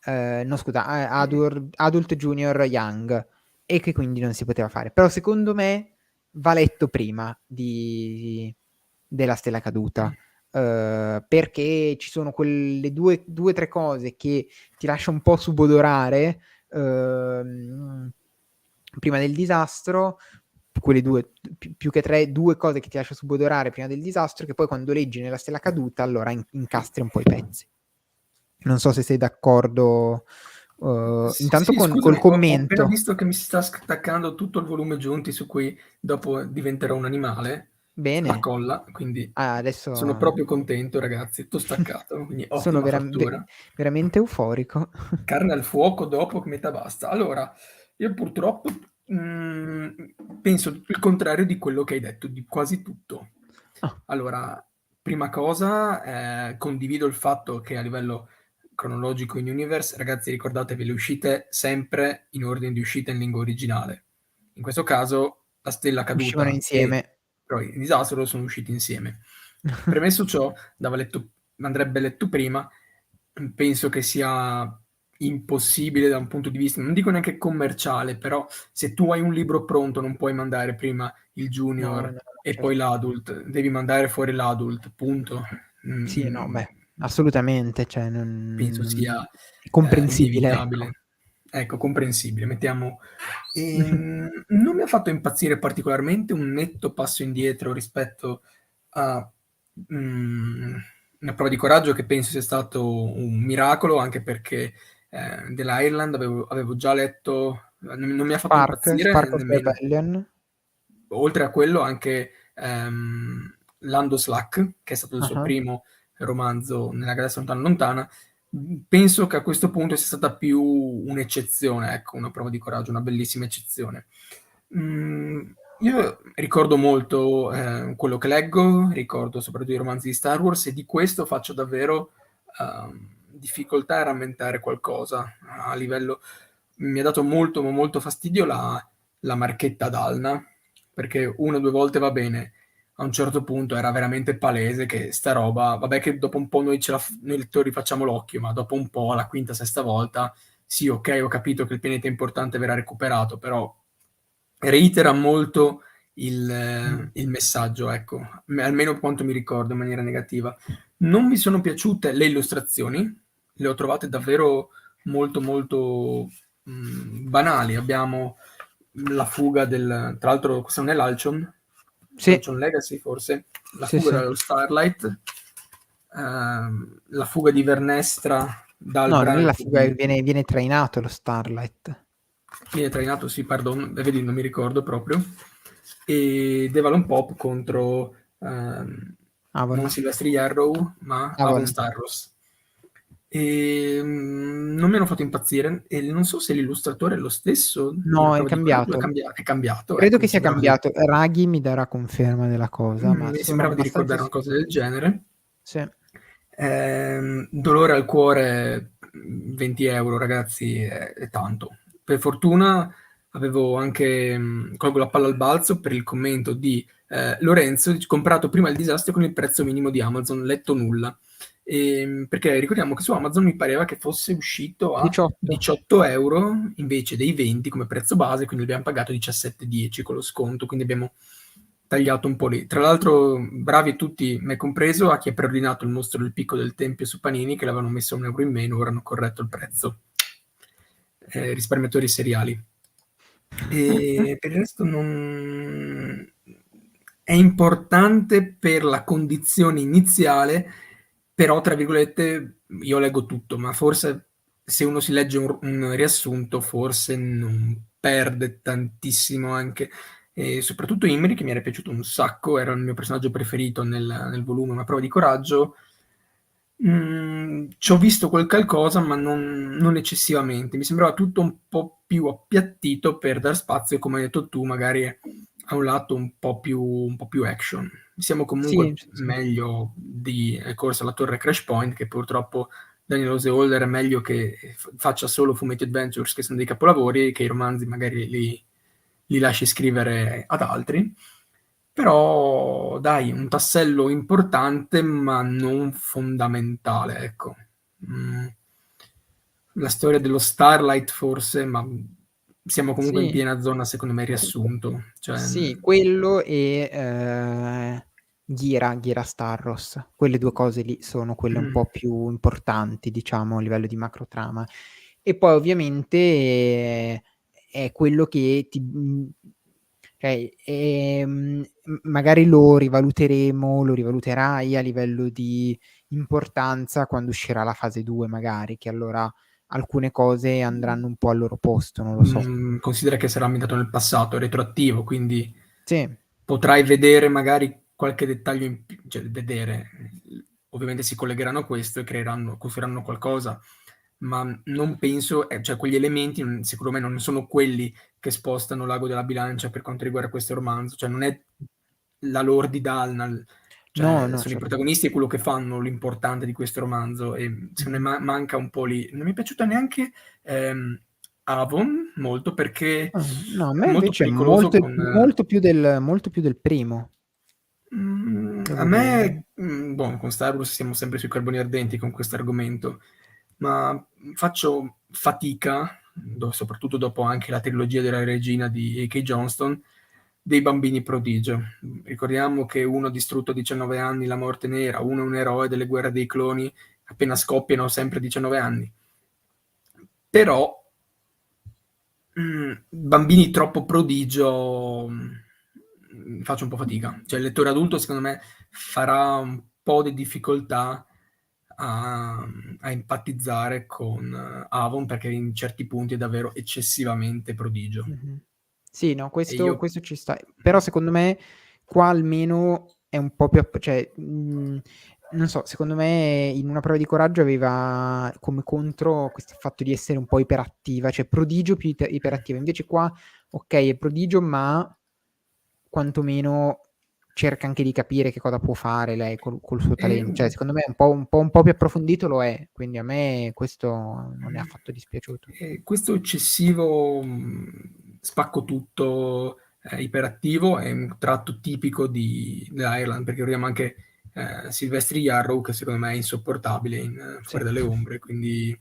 No, scusa, Adult, Junior, Young, e che quindi non si poteva fare. Però secondo me va letto prima della Stella Caduta, perché ci sono quelle due o tre cose che ti lascia un po' subodorare prima del disastro, quelle due, più che tre, due cose che ti lascia subodorare prima del disastro, che poi quando leggi nella Stella Caduta allora incastri un po' i pezzi. Non so se sei d'accordo. Intanto Sì, col scusami, ho appena commento. visto che mi si sta staccando tutto il volume giunti su cui dopo diventerò un animale a Bene. colla, quindi Adesso sono proprio contento, ragazzi, tutto staccato, quindi sono ottima fattura. veramente euforico. Carne al fuoco dopo che metà basta. Allora, io purtroppo penso il contrario di quello che hai detto, di quasi tutto. Ah, Allora, prima cosa, condivido il fatto che a livello cronologico in Universe, ragazzi, ricordatevi le uscite sempre in ordine di uscita in lingua originale. In questo caso, la Stella uscivano Caduta e insieme. poi il disastro sono usciti insieme. Premesso ciò, andrebbe letto prima, penso che sia impossibile da un punto di vista, non dico neanche commerciale, però se tu hai un libro pronto non puoi mandare prima il No, junior no, e poi certo. l'adult, devi mandare fuori l'adult, punto. Sì, no, Mm, beh, assolutamente, cioè, penso sia è comprensibile, ecco. inevitabile. Ecco, comprensibile. Mettiamo. Non mi ha fatto impazzire particolarmente un netto passo indietro rispetto a una prova di coraggio che penso sia stato un miracolo, anche perché dell'Ireland avevo già letto, non mi ha fatto impazzire Spark of nemmeno. Rebellion. Oltre a quello anche Lando Slack, che è stato il suo Ah, primo romanzo nella galassia lontana lontana, penso che a questo punto sia stata più un'eccezione, ecco, una prova di coraggio, una bellissima eccezione. Io ricordo molto quello che leggo, ricordo soprattutto i romanzi di Star Wars e di questo faccio davvero difficoltà a rammentare qualcosa. A livello mi ha dato molto, ma molto fastidio la marchetta d'Alna, perché 1 o 2 volte va bene, a un certo punto era veramente palese che sta roba, vabbè che dopo un po' noi lettori facciamo l'occhio, ma dopo un po', la quinta, sesta volta, sì, ok, ho capito che il pianeta importante verrà recuperato, però reitera molto il messaggio, ecco, almeno quanto mi ricordo in maniera negativa. Non mi sono piaciute le illustrazioni, le ho trovate davvero molto molto banali. Abbiamo la fuga tra l'altro questo non è Sì, l'Alchon Legacy forse, la sì, fuga sì. dallo Starlight, la fuga di Vernestra dal No, non è la branco fuga, di viene trainato lo Starlight. viene trainato, sì, pardon, vedi, non mi ricordo proprio, e Devalon Pop contro non Avon. Silvestri Yarrow, ma Avon Avon. Starros. E non mi hanno fatto impazzire e non so se l'illustratore è lo stesso di una No, è prova di coraggio, cambiato. è cambiato, Credo ecco, che sia cambiato. Raghi mi darà conferma della cosa, ma mi sono sembrava di abbastanza ricordare una cosa del sicuro. genere. Sì. Dolore al cuore, 20 euro ragazzi, è tanto. Per fortuna avevo anche, colgo la palla al balzo per il commento di Lorenzo, comprato prima il disastro con il prezzo minimo di Amazon, letto nulla. Perché ricordiamo che su Amazon mi pareva che fosse uscito a 18. 18 euro invece dei 20 come prezzo base, quindi abbiamo pagato 17,10 con lo sconto, quindi abbiamo tagliato un po' lì. Tra l'altro, bravi tutti, me compreso, a chi ha preordinato il mostro del picco del Tempio su Panini, che l'avevano messo a 1 euro in meno, ora hanno corretto il prezzo. Risparmiatori seriali. E per il resto non... È importante per la condizione iniziale, però, tra virgolette, io leggo tutto, ma forse se uno si legge un riassunto, forse non perde tantissimo anche. E soprattutto Imri, che mi era piaciuto un sacco, era il mio personaggio preferito nel volume Una prova di coraggio. Ci ho visto qualcosa, ma non eccessivamente. Mi sembrava tutto un po' più appiattito per dar spazio, come hai detto tu, magari a un lato un po' più action. Siamo Sì, comunque sì, sì. meglio di Corsa alla Torre Crash Point, che purtroppo Daniel Oseholder è meglio che faccia solo fumetti adventures, che sono dei capolavori, che i romanzi magari li lasci scrivere ad altri. Però dai, un tassello importante, ma non fondamentale, ecco. Mm, la storia dello Starlight forse, ma siamo comunque in Sì. piena zona, secondo me, riassunto. Cioè, Sì, quello e Ghira Starros. Quelle due cose lì sono quelle un mm, po' più importanti, diciamo, a livello di macrotrama. E poi ovviamente è quello che cioè, magari lo rivaluterai a livello di importanza quando uscirà la fase 2, magari, che allora alcune cose andranno un po' al loro posto, non lo so. considera che sarà ambientato nel passato, è retroattivo, quindi Sì. potrai vedere magari qualche dettaglio in più, cioè vedere, ovviamente si collegheranno a questo e costruiranno qualcosa, ma non penso, cioè quegli elementi secondo me non sono quelli che spostano l'ago della bilancia per quanto riguarda questo romanzo, cioè non è la lore di Dalnal, No, cioè no, sono i certo. protagonisti e quello che fanno l'importante di questo romanzo e secondo Mh-mh. me manca un po' lì. Non mi è piaciuta neanche Avon molto perché No, a è me molto invece pericoloso con molto più del primo, A devo dire. me, boh, con Star Wars siamo sempre sui carboni ardenti con questo argomento, ma faccio fatica, soprattutto dopo anche la trilogia della regina di A.K. Johnston, dei bambini prodigio. Ricordiamo che uno ha distrutto a 19 anni la morte nera, uno è un eroe delle guerre dei cloni, appena scoppiano sempre a 19 anni. Però bambini troppo prodigio, faccio un po' fatica. Cioè il lettore adulto secondo me farà un po' di difficoltà a empatizzare con Avon perché in certi punti è davvero eccessivamente prodigio. Mh-mh. Sì, no, E questo ci sta. Però secondo me qua almeno è un po' più cioè, non so, secondo me in Una prova di coraggio aveva come contro questo fatto di essere un po' iperattiva, cioè prodigio più iperattiva. Invece qua, okay, è prodigio, ma quantomeno cerca anche di capire che cosa può fare lei col suo e, cioè secondo me un po' più approfondito lo è, quindi a me questo non è affatto dispiaciuto. questo eccessivo spacco tutto, iperattivo, è un tratto tipico dell'Ireland, perché abbiamo anche Silvestri Yarrow, che secondo me è insopportabile in Sì. Fuori dalle Ombre, quindi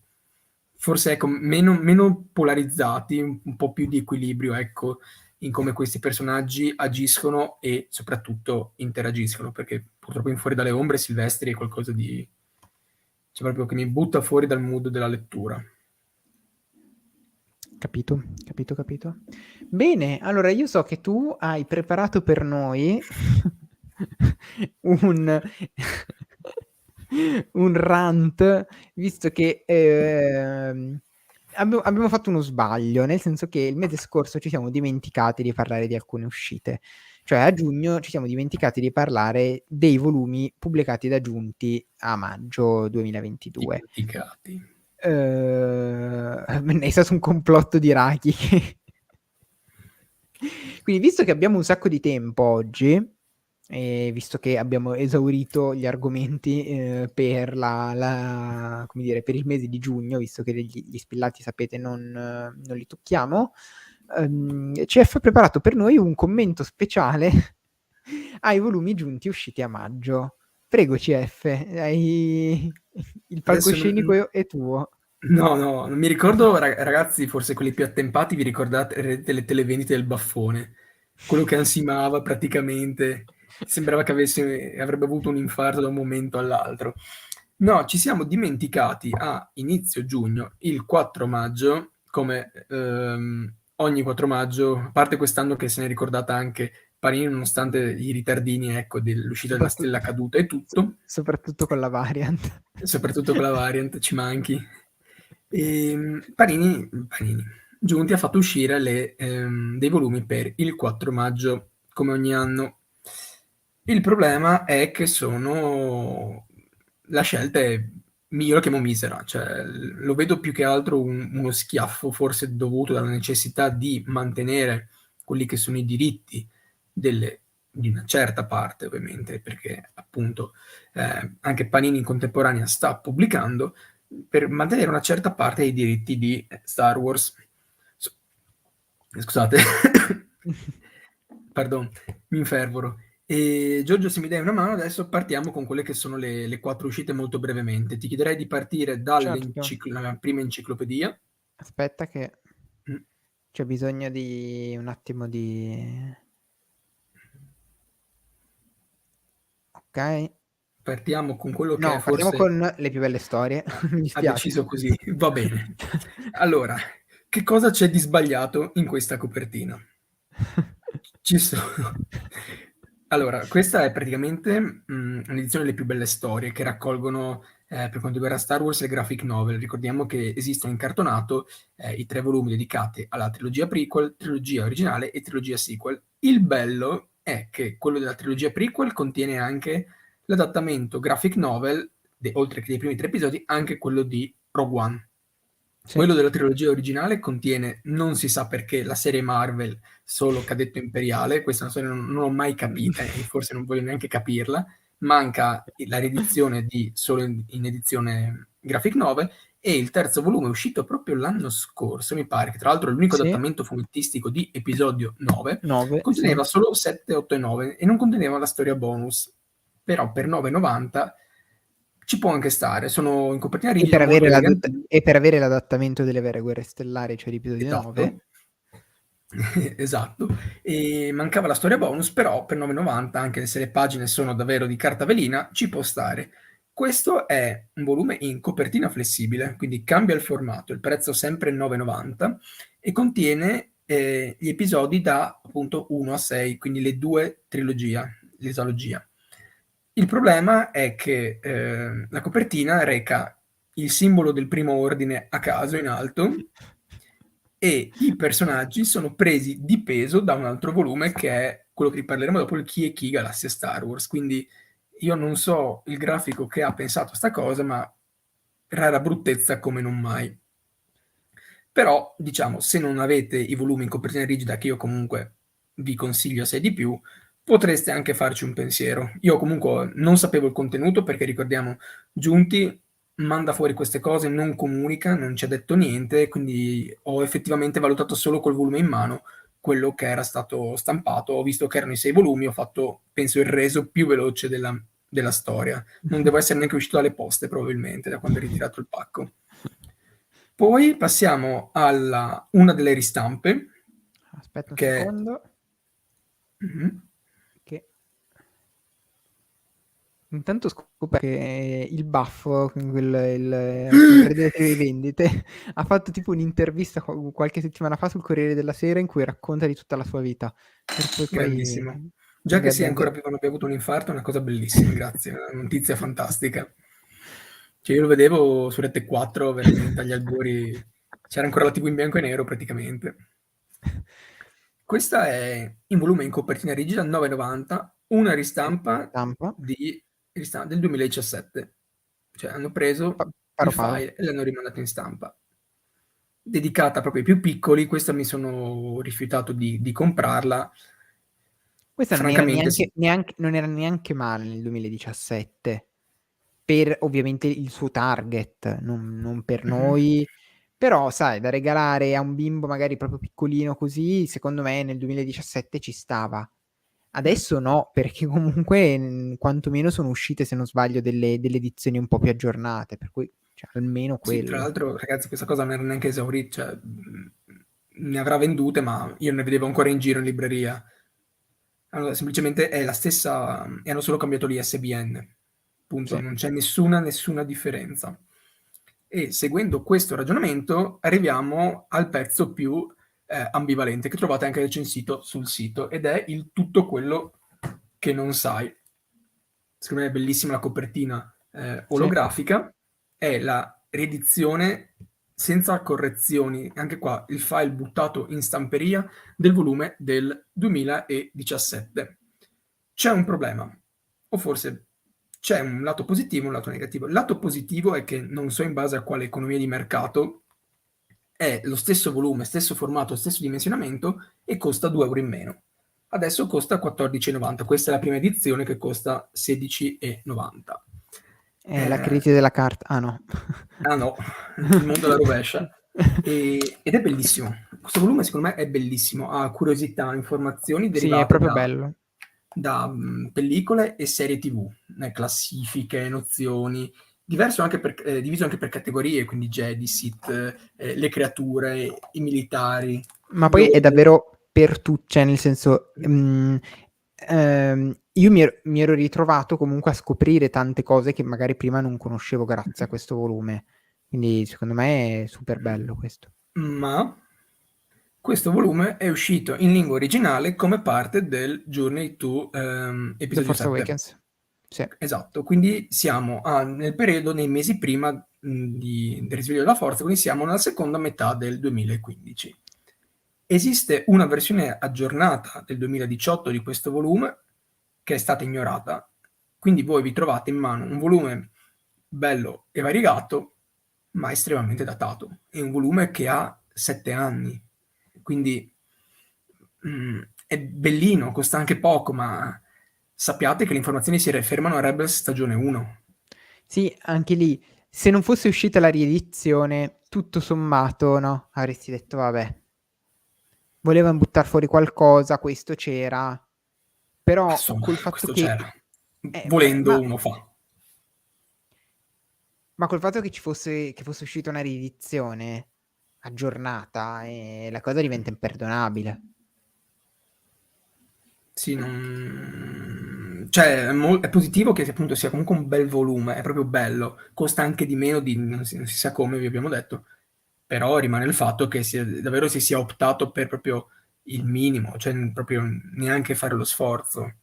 forse ecco, meno polarizzati, un po' più di equilibrio, ecco, in come questi personaggi agiscono e soprattutto interagiscono, perché purtroppo in Fuori dalle Ombre Silvestri è qualcosa di... cioè proprio che mi butta fuori dal mood della lettura. Capito, capito, capito. Bene, allora io so che tu hai preparato per noi un un rant, visto che, abbiamo fatto uno sbaglio, nel senso che il mese scorso ci siamo dimenticati di parlare di alcune uscite. Cioè a giugno ci siamo dimenticati di parlare dei volumi pubblicati da Giunti a maggio 2022. Dimenticati. È stato un complotto di Raki. Quindi, visto che abbiamo un sacco di tempo oggi, e visto che abbiamo esaurito gli argomenti per come dire, per il mese di giugno, visto che gli spillati, sapete, non li tocchiamo, CF ha preparato per noi un commento speciale ai volumi Giunti usciti a maggio. Prego, CF, il Adesso palcoscenico è tuo. no, no, non mi ricordo, ragazzi, forse quelli più attempati, vi ricordate le televendite del baffone? Quello che ansimava praticamente, sembrava che avrebbe avuto un infarto da un momento all'altro. No, ci siamo dimenticati a inizio giugno, il 4 maggio, come ogni 4 maggio, a parte quest'anno che se ne è ricordata anche Panini, nonostante i ritardini, ecco, dell'uscita della Soprattutto, Stella Caduta e tutto, soprattutto con la variant. soprattutto con la variant, ci manchi. Panini, Giunti ha fatto uscire dei volumi per il 4 maggio, come ogni anno. Il problema è che la scelta è, io la chiamo misera, cioè lo vedo più che altro uno schiaffo, forse dovuto dalla necessità di mantenere quelli che sono i diritti di una certa parte, ovviamente, perché appunto anche Panini in contemporanea sta pubblicando, per mantenere una certa parte dei diritti di Star Wars. Scusate, pardon, mi infervoro. E Giorgio, se mi dai una mano, adesso partiamo con quelle che sono le 4 uscite molto brevemente. Ti chiederei di partire Certo. dalla prima enciclopedia. Aspetta che Mm. c'è bisogno di un attimo di... Ok. Partiamo con quello che è No, partiamo forse... con le più belle storie. Mi Ha dispiace. deciso così, va bene. Allora, che cosa c'è di sbagliato in questa copertina? Ci sono. Allora, questa è praticamente un'edizione delle più belle storie che raccolgono, per quanto riguarda Star Wars, le graphic novel. Ricordiamo che esistono in cartonato i 3 volumi dedicati alla trilogia prequel, trilogia originale e trilogia sequel. Il bello è che quello della trilogia prequel contiene anche l'adattamento graphic novel, oltre che dei primi 3 episodi, anche quello di Rogue One. Sì. Quello della trilogia originale contiene, non si sa perché, la serie Marvel solo Cadetto Imperiale, questa è una storia che non ho mai capita e forse non voglio neanche capirla, manca la riedizione solo in edizione graphic novel e il terzo volume è uscito proprio l'anno scorso, mi pare, che tra l'altro è l'unico Sì. adattamento fumettistico di episodio 9, 9, sì. conteneva solo 7, 8 e 9 e non conteneva la storia bonus, però per 9,90 ci può anche stare, sono in copertina E rigida, per molto avere eleganti. l'adattamento delle vere guerre stellari, cioè l'episodio 9. Esatto. Esatto. E mancava la storia bonus, però per 9,90, anche se le pagine sono davvero di carta velina, ci può stare. Questo è un volume in copertina flessibile, quindi cambia il formato, il prezzo sempre 9,90 e contiene gli episodi da appunto 1 a 6, quindi le due trilogia, l'esalogia. Il problema è che la copertina reca il simbolo del primo ordine a caso in alto e i personaggi sono presi di peso da un altro volume che è quello che parleremo dopo, il Chi è Chi Galassia Star Wars. Quindi io non so il grafico che ha pensato a sta cosa, ma rara bruttezza come non mai. Però, diciamo, se non avete i volumi in copertina rigida, che io comunque vi consiglio assai di più, potreste anche farci un pensiero. Io comunque non sapevo il contenuto perché ricordiamo, Giunti manda fuori queste cose, non comunica, non ci ha detto niente, quindi ho effettivamente valutato solo col volume in mano quello che era stato stampato. Ho visto che erano i 6 volumi, ho fatto, penso, il reso più veloce della storia. Non devo essere neanche uscito dalle poste, probabilmente, da quando ho ritirato il pacco. Poi passiamo alla una delle ristampe, Aspetta un che secondo. Mh-mh. Che intanto scopro che il baffo, il Corriere delle Televendite, ha fatto tipo un'intervista qualche settimana fa sul Corriere della Sera in cui racconta di tutta la sua vita. Per Grandissimo. poi Già che sia dovrebbe ancora andare. vivo e non abbia avuto un infarto è una cosa bellissima, grazie, è una notizia fantastica. Cioè io lo vedevo su Rete 4 veramente agli albori, c'era ancora la TV in bianco e nero praticamente. Questa è in volume in copertina rigida, 9,90, una ristampa Stampa. del 2017. Cioè hanno preso il Paro paro. file e l'hanno rimandato in stampa. Dedicata proprio ai più piccoli, questa mi sono rifiutato di comprarla. Questa non era Francamente sì. non era neanche male nel 2017, per ovviamente il suo target, non per Mh-mh. noi, però sai, da regalare a un bimbo magari proprio piccolino così, secondo me nel 2017 ci stava. Mh. Adesso no, perché comunque, quantomeno sono uscite, se non sbaglio, delle edizioni un po' più aggiornate, per cui cioè almeno Sì, tra quello. l'altro ragazzi questa cosa non era neanche cioè, ne avrà vendute, ma io ne vedevo ancora in giro in libreria. Allora semplicemente è la stessa e hanno solo cambiato l'ISBN. Punto, Sì. non c'è nessuna differenza. E seguendo questo ragionamento arriviamo al pezzo più, ambivalente, che trovate anche recensito sul sito, ed è il tutto quello che non sai. Secondo me è bellissima la copertina, Sì. olografica, è la riedizione senza correzioni, anche qua il file buttato in stamperia del volume del 2017. C'è un problema, o forse c'è un lato positivo e un lato negativo. Il lato positivo è che non so in base a quale economia di mercato è lo stesso volume, stesso formato, stesso dimensionamento e costa 2 € in meno. Adesso costa 14,90. Questa è la prima edizione che costa 16,90. La Eh, crisi della carta. Ah no. ah no, il mondo alla rovescia. Ed è bellissimo. Questo volume secondo me è bellissimo, ha curiosità, informazioni Sì, è derivate proprio da bello. pellicole e serie TV, classifiche, nozioni, diverso anche diviso anche per categorie, quindi Jedi, Sith, le creature, i militari, Ma gli poi è orchi. davvero per cioè nel senso, io mi ero ritrovato comunque a scoprire tante cose che magari prima non conoscevo grazie a questo volume. Quindi secondo me è super bello questo. Ma questo volume è uscito in lingua originale come parte del Journey to The episodio Force 7. Awakens. Sì. Esatto, quindi siamo nel periodo, nei mesi prima del risveglio della forza, quindi siamo nella seconda metà del 2015. Esiste una versione aggiornata del 2018 di questo volume che è stata ignorata, quindi voi vi trovate in mano un volume bello e variegato, ma estremamente datato. È un volume che ha 7 anni, quindi è bellino, costa anche poco, ma sappiate che le informazioni si fermano a Rebels stagione 1. Sì, anche lì, se non fosse uscita la riedizione, tutto sommato, no, avresti detto vabbè, volevan buttar fuori qualcosa, questo c'era, però Insomma, col fatto questo che c'era. beh, Volendo uno fa. ma col fatto che fosse uscita una riedizione aggiornata, la cosa diventa imperdonabile. Sì, non cioè è positivo che appunto sia comunque un bel volume, è proprio bello. Costa anche di meno di non si sa come, vi abbiamo detto, però rimane il fatto che davvero si sia optato per proprio il minimo, cioè proprio neanche fare lo sforzo.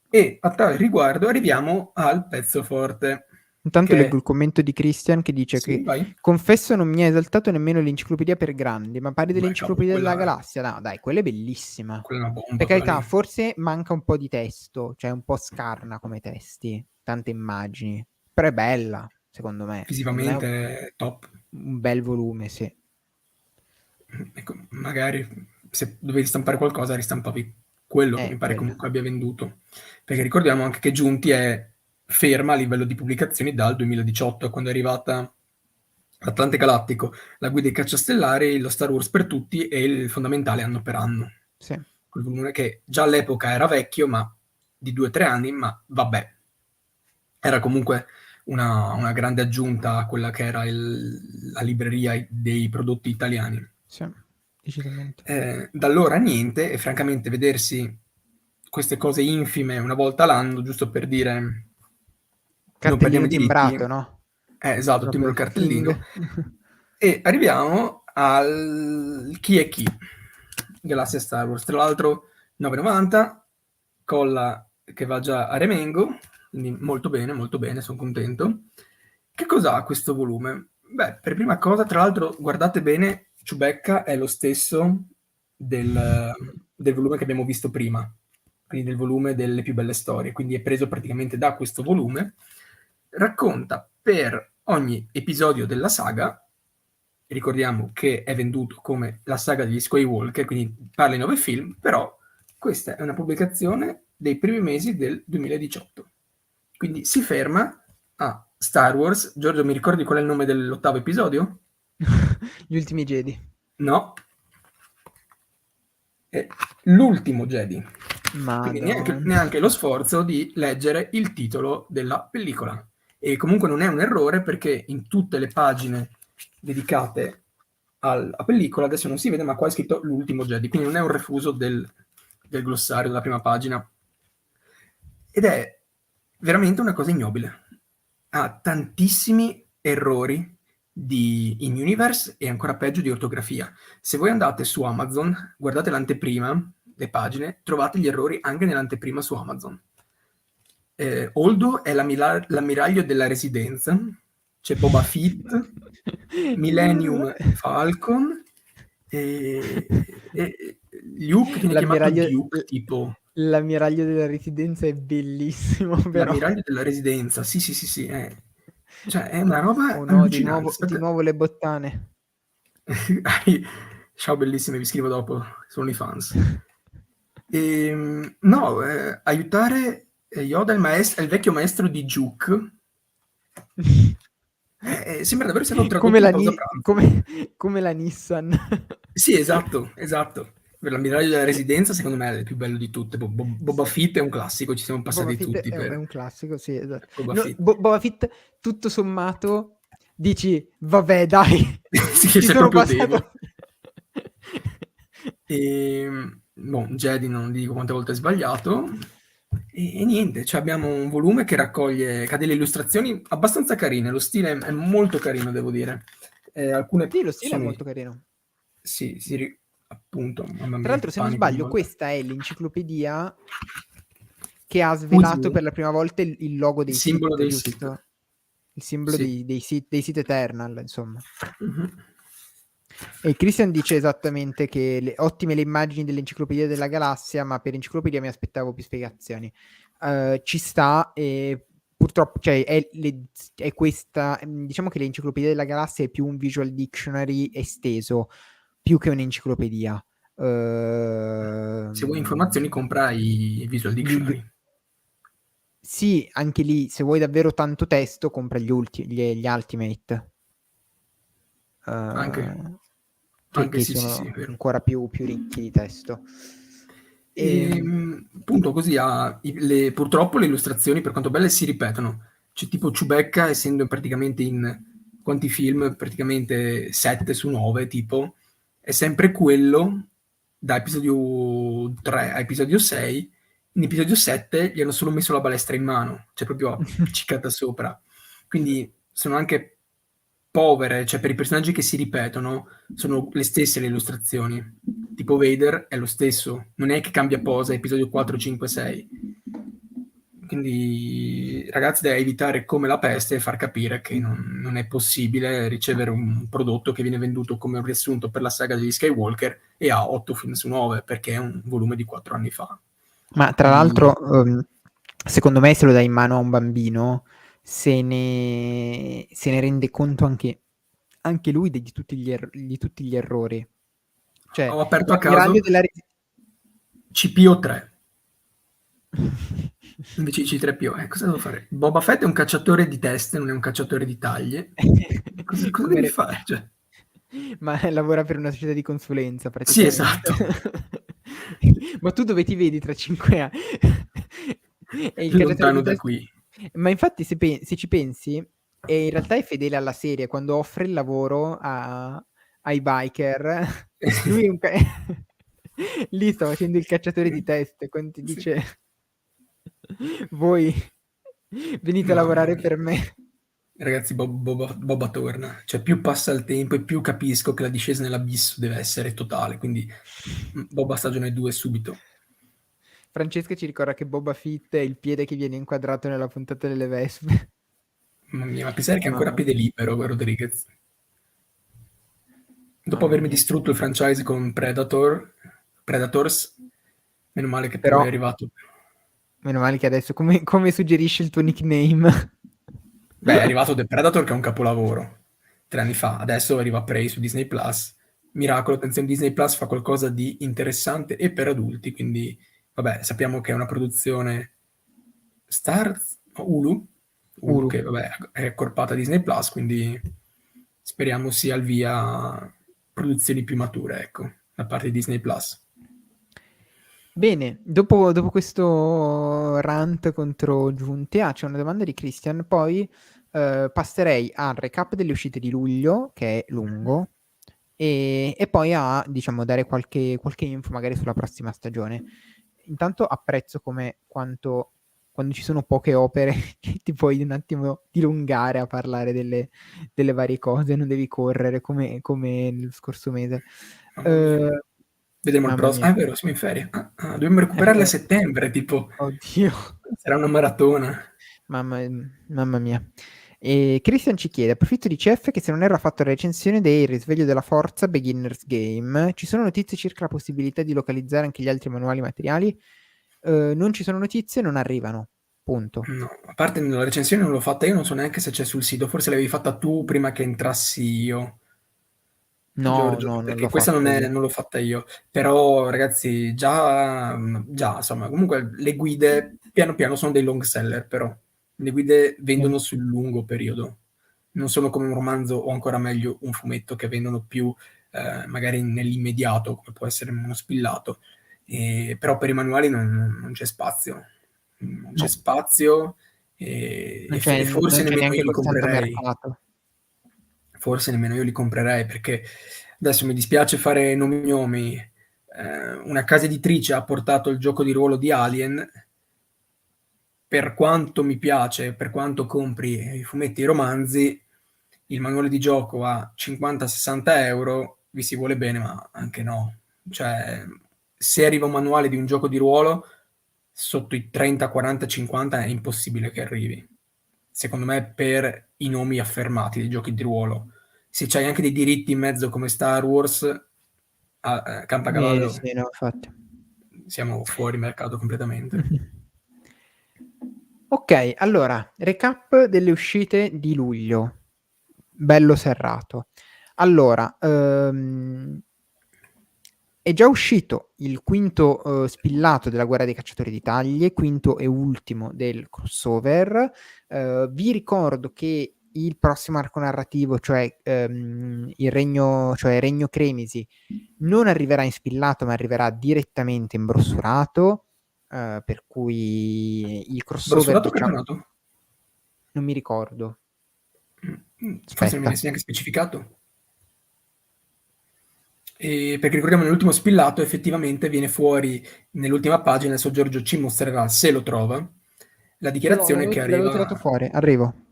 E a tale riguardo arriviamo al pezzo forte, Intanto leggo che il commento di Christian che dice sì, che vai. confesso non mi ha esaltato nemmeno l'enciclopedia per grandi, ma pare Beh, cavolo, dell'enciclopedia della galassia. No, dai, quella è bellissima. quella è una Per bomba quella carità, lì. forse manca un po' di testo, cioè un po' scarna come testi, tante immagini, però è bella, secondo me. Secondo me è Visivamente è top. un bel volume, sì. Ecco, magari se dovevi stampare qualcosa ristampavi quello che mi pare Quello. comunque abbia venduto. Perché ricordiamo anche che Giunti è ferma a livello di pubblicazioni dal 2018, quando è arrivata Atlante Galattico, la guida ai cacciastellari, lo Star Wars per tutti e il fondamentale anno per anno. Sì. Quel volume che già all'epoca era vecchio, ma di 2-3 anni, ma vabbè. Era comunque una grande aggiunta a quella che era la libreria dei prodotti italiani. Sì, decisamente. Da allora niente, e francamente vedersi queste cose infime una volta l'anno, giusto per dire non perdiamo Cartellino i diritti, timbrato, no? esatto, Proprio timbro il il cartellino, King. e arriviamo al chi è chi, Galassia Star Wars. Tra l'altro 9,90, colla che va già a Remengo, quindi molto bene, sono contento. Che cosa ha questo volume? Beh, per prima cosa, tra l'altro, guardate bene, Chewbacca è lo stesso del volume che abbiamo visto prima, quindi del volume delle più belle storie, quindi è preso praticamente da questo volume. Racconta per ogni episodio della saga, ricordiamo che è venduto come la saga degli Skywalker, quindi parla di 9 film, però questa è una pubblicazione dei primi mesi del 2018. Quindi si ferma a Star Wars. Giorgio, mi ricordi qual è il nome dell'8º episodio? Gli ultimi Jedi. No. È l'ultimo Jedi. Quindi Madonna. neanche lo sforzo di leggere il titolo della pellicola. E comunque non è un errore, perché in tutte le pagine dedicate alla pellicola, adesso non si vede, ma qua è scritto l'ultimo Jedi, quindi non è un refuso del glossario della prima pagina. Ed è veramente una cosa ignobile. Ha tantissimi errori di in-universe e ancora peggio di ortografia. Se voi andate su Amazon, guardate l'anteprima, le pagine, trovate gli errori anche nell'anteprima su Amazon. Holdo è l'ammiraglio della Residenza, c'è Boba Fett, Millennium Falcon, e Luke viene chiamato L'ammiraglio, Duke, tipo l'ammiraglio della Residenza è bellissimo, però. l'ammiraglio della Residenza, sì, cioè è una roba Oh no, di allucinante. nuovo, di nuovo le bottane. Ciao bellissime, vi scrivo dopo, sono i fans. No, aiutare Yoda, è il vecchio maestro di Juke. Sembra davvero siano Come tradotti in la, pausa pranzo. come la Nissan. Sì, esatto. Per l'ammiraglio della Residenza, secondo me è il più bello di tutte. Boba Fett è un classico, ci siamo Boba passati Fett tutti è per un classico, sì, esatto. Boba No, Fett. Boba Fett, tutto sommato, dici, vabbè, dai, Sì, ci se sono proprio passato. devo. Jedi non dico quante volte è sbagliato. E niente, cioè abbiamo un volume che ha delle illustrazioni abbastanza carine, lo stile è molto carino, devo dire. Alcune Sì, lo stile è sono... molto carino. Sì, appunto, mamma Tra mia, l'altro, che se non panico ogni sbaglio, volta. questa è l'enciclopedia che ha svelato Uso per la prima volta il logo il dei simbolo Sith, dei Sith. giusto? Il simbolo Sì. dei Sith Eternal, insomma. Mhm. E Christian dice esattamente che ottime le immagini dell'Enciclopedia della Galassia, ma per enciclopedia mi aspettavo più spiegazioni. Ci sta, e purtroppo, cioè, è questa, diciamo che l'Enciclopedia della Galassia è più un visual dictionary esteso, più che un'enciclopedia. Se vuoi informazioni, compra i Visual Dictionary. Sì, anche lì, se vuoi davvero tanto testo, compra gli Ultimate. Anche Che sì, sono è vero. ancora più ricchi di testo. Appunto così purtroppo le illustrazioni, per quanto belle, si ripetono. C'è tipo Chewbacca, essendo praticamente in quanti film? Praticamente 7 su 9, tipo, è sempre quello da episodio 3 a episodio 6. In episodio 7 gli hanno solo messo la balestra in mano, cioè proprio appiccicata sopra. Quindi sono anche povere, cioè per i personaggi che si ripetono sono le stesse le illustrazioni. Tipo Vader è lo stesso, non è che cambia posa episodio 4, 5, 6. Quindi ragazzi, da evitare come la peste e far capire che non è possibile ricevere un prodotto che viene venduto come un riassunto per la saga degli Skywalker e ha 8 film su 9, perché è un volume di 4 anni fa. Ma tra l'altro, secondo me, se lo dai in mano a un bambino, se ne rende conto anche lui di tutti gli errori. Cioè, Ho aperto a l'ammiraglio caso della CPO 3 invece di C3PO. Cosa devo fare? Boba Fett è un cacciatore di teste, non è un cacciatore di taglie. Cosa devi fare? Cioè? Ma lavora per una società di consulenza Sì, praticamente. esatto. Ma tu dove ti vedi tra 5 anni? E il cacciatore Lontano di da teste. qui. Ma infatti se ci pensi, in realtà è fedele alla serie, quando offre il lavoro ai biker, lui è un lì sta facendo il cacciatore di teste, quando ti Sì. dice voi venite a Mamma lavorare mia. per me. Ragazzi, Boba torna. Cioè, più passa il tempo e più capisco che la discesa nell'abisso deve essere totale, quindi Boba stagione 2 subito. Francesca ci ricorda che Boba Fett è il piede che viene inquadrato nella puntata delle Vespe. Mamma mia, ma pensare che è ancora a Mamma piede mia, libero Rodriguez. Dopo mamma avermi mia. distrutto il franchise con Predators, meno male che pure Però è arrivato. meno male che adesso, come suggerisce il tuo nickname. Beh, è arrivato The Predator che è un capolavoro, 3 anni fa, adesso arriva Prey su Disney Plus. Miracolo, attenzione, Disney Plus fa qualcosa di interessante e per adulti, quindi vabbè, sappiamo che è una produzione Starz, no, Hulu Uru. che vabbè è accorpata a Disney Plus, quindi speriamo sia al via produzioni più mature, ecco, da parte di Disney Plus. Bene, dopo questo rant contro Giunte, c'è una domanda di Christian, poi passerei al recap delle uscite di luglio, che è lungo, e poi a, diciamo, dare qualche info magari sulla prossima stagione. Intanto apprezzo quanto quando ci sono poche opere che ti puoi un attimo dilungare a parlare delle varie cose, non devi correre come nello scorso mese. Mamma mia. Vedremo il Mamma prossimo. mia. Ah, è vero, siamo in ferie. Dobbiamo recuperarle a settembre, tipo. Oddio. Sarà una maratona. Mamma mia. E Christian ci chiede, approfitto di CF che se non era fatto la recensione dei Risveglio della Forza Beginner's Game, ci sono notizie circa la possibilità di localizzare anche gli altri manuali materiali? Non ci sono notizie, non arrivano. Punto. No, a parte la recensione non l'ho fatta io, non so neanche se c'è sul sito, forse l'avevi fatta tu prima che entrassi io, No, Giorgio, no, non perché l'ho questa fatto io. non l'ho fatta io. Però, ragazzi, già, insomma, comunque le guide piano piano sono dei long seller, però. Le guide Sì. vendono sul lungo periodo. Non sono come un romanzo o ancora meglio un fumetto che vendono più magari nell'immediato, come può essere uno spillato. Però per i manuali non c'è spazio. Non c'è No, spazio e non forse c'è nemmeno io neanche li così tanto comprerei. mercato. Forse nemmeno io li comprerei perché adesso mi dispiace fare nomi e gnomi. Una casa editrice ha portato il gioco di ruolo di Alien. Per quanto mi piace, per quanto compri i fumetti e i romanzi, il manuale di gioco a 50-60 euro, vi si vuole bene, ma anche no. Cioè, se arriva un manuale di un gioco di ruolo, sotto i 30, 40, 50 è impossibile che arrivi. Secondo me per i nomi affermati dei giochi di ruolo. Se c'hai anche dei diritti in mezzo come Star Wars, Campacavallo, Sì, no, infatti. siamo fuori mercato completamente. Mhm. Ok, allora, recap delle uscite di luglio. Bello serrato. Allora, è già uscito il quinto spillato della Guerra dei Cacciatori di Taglie, quinto e ultimo del crossover. Vi ricordo che il prossimo arco narrativo, cioè Regno Cremisi, non arriverà in spillato, ma arriverà direttamente in brossurato. Per cui il crossover, Brossolato o diciamo, cartonato? non mi ricordo. Forse non Aspetta. viene neanche specificato. Perché ricordiamo nell'ultimo spillato effettivamente viene fuori nell'ultima pagina, adesso Giorgio ci mostrerà se lo trova, la Ce l'ho, dichiarazione che l'avevo tirato fuori, arrivo.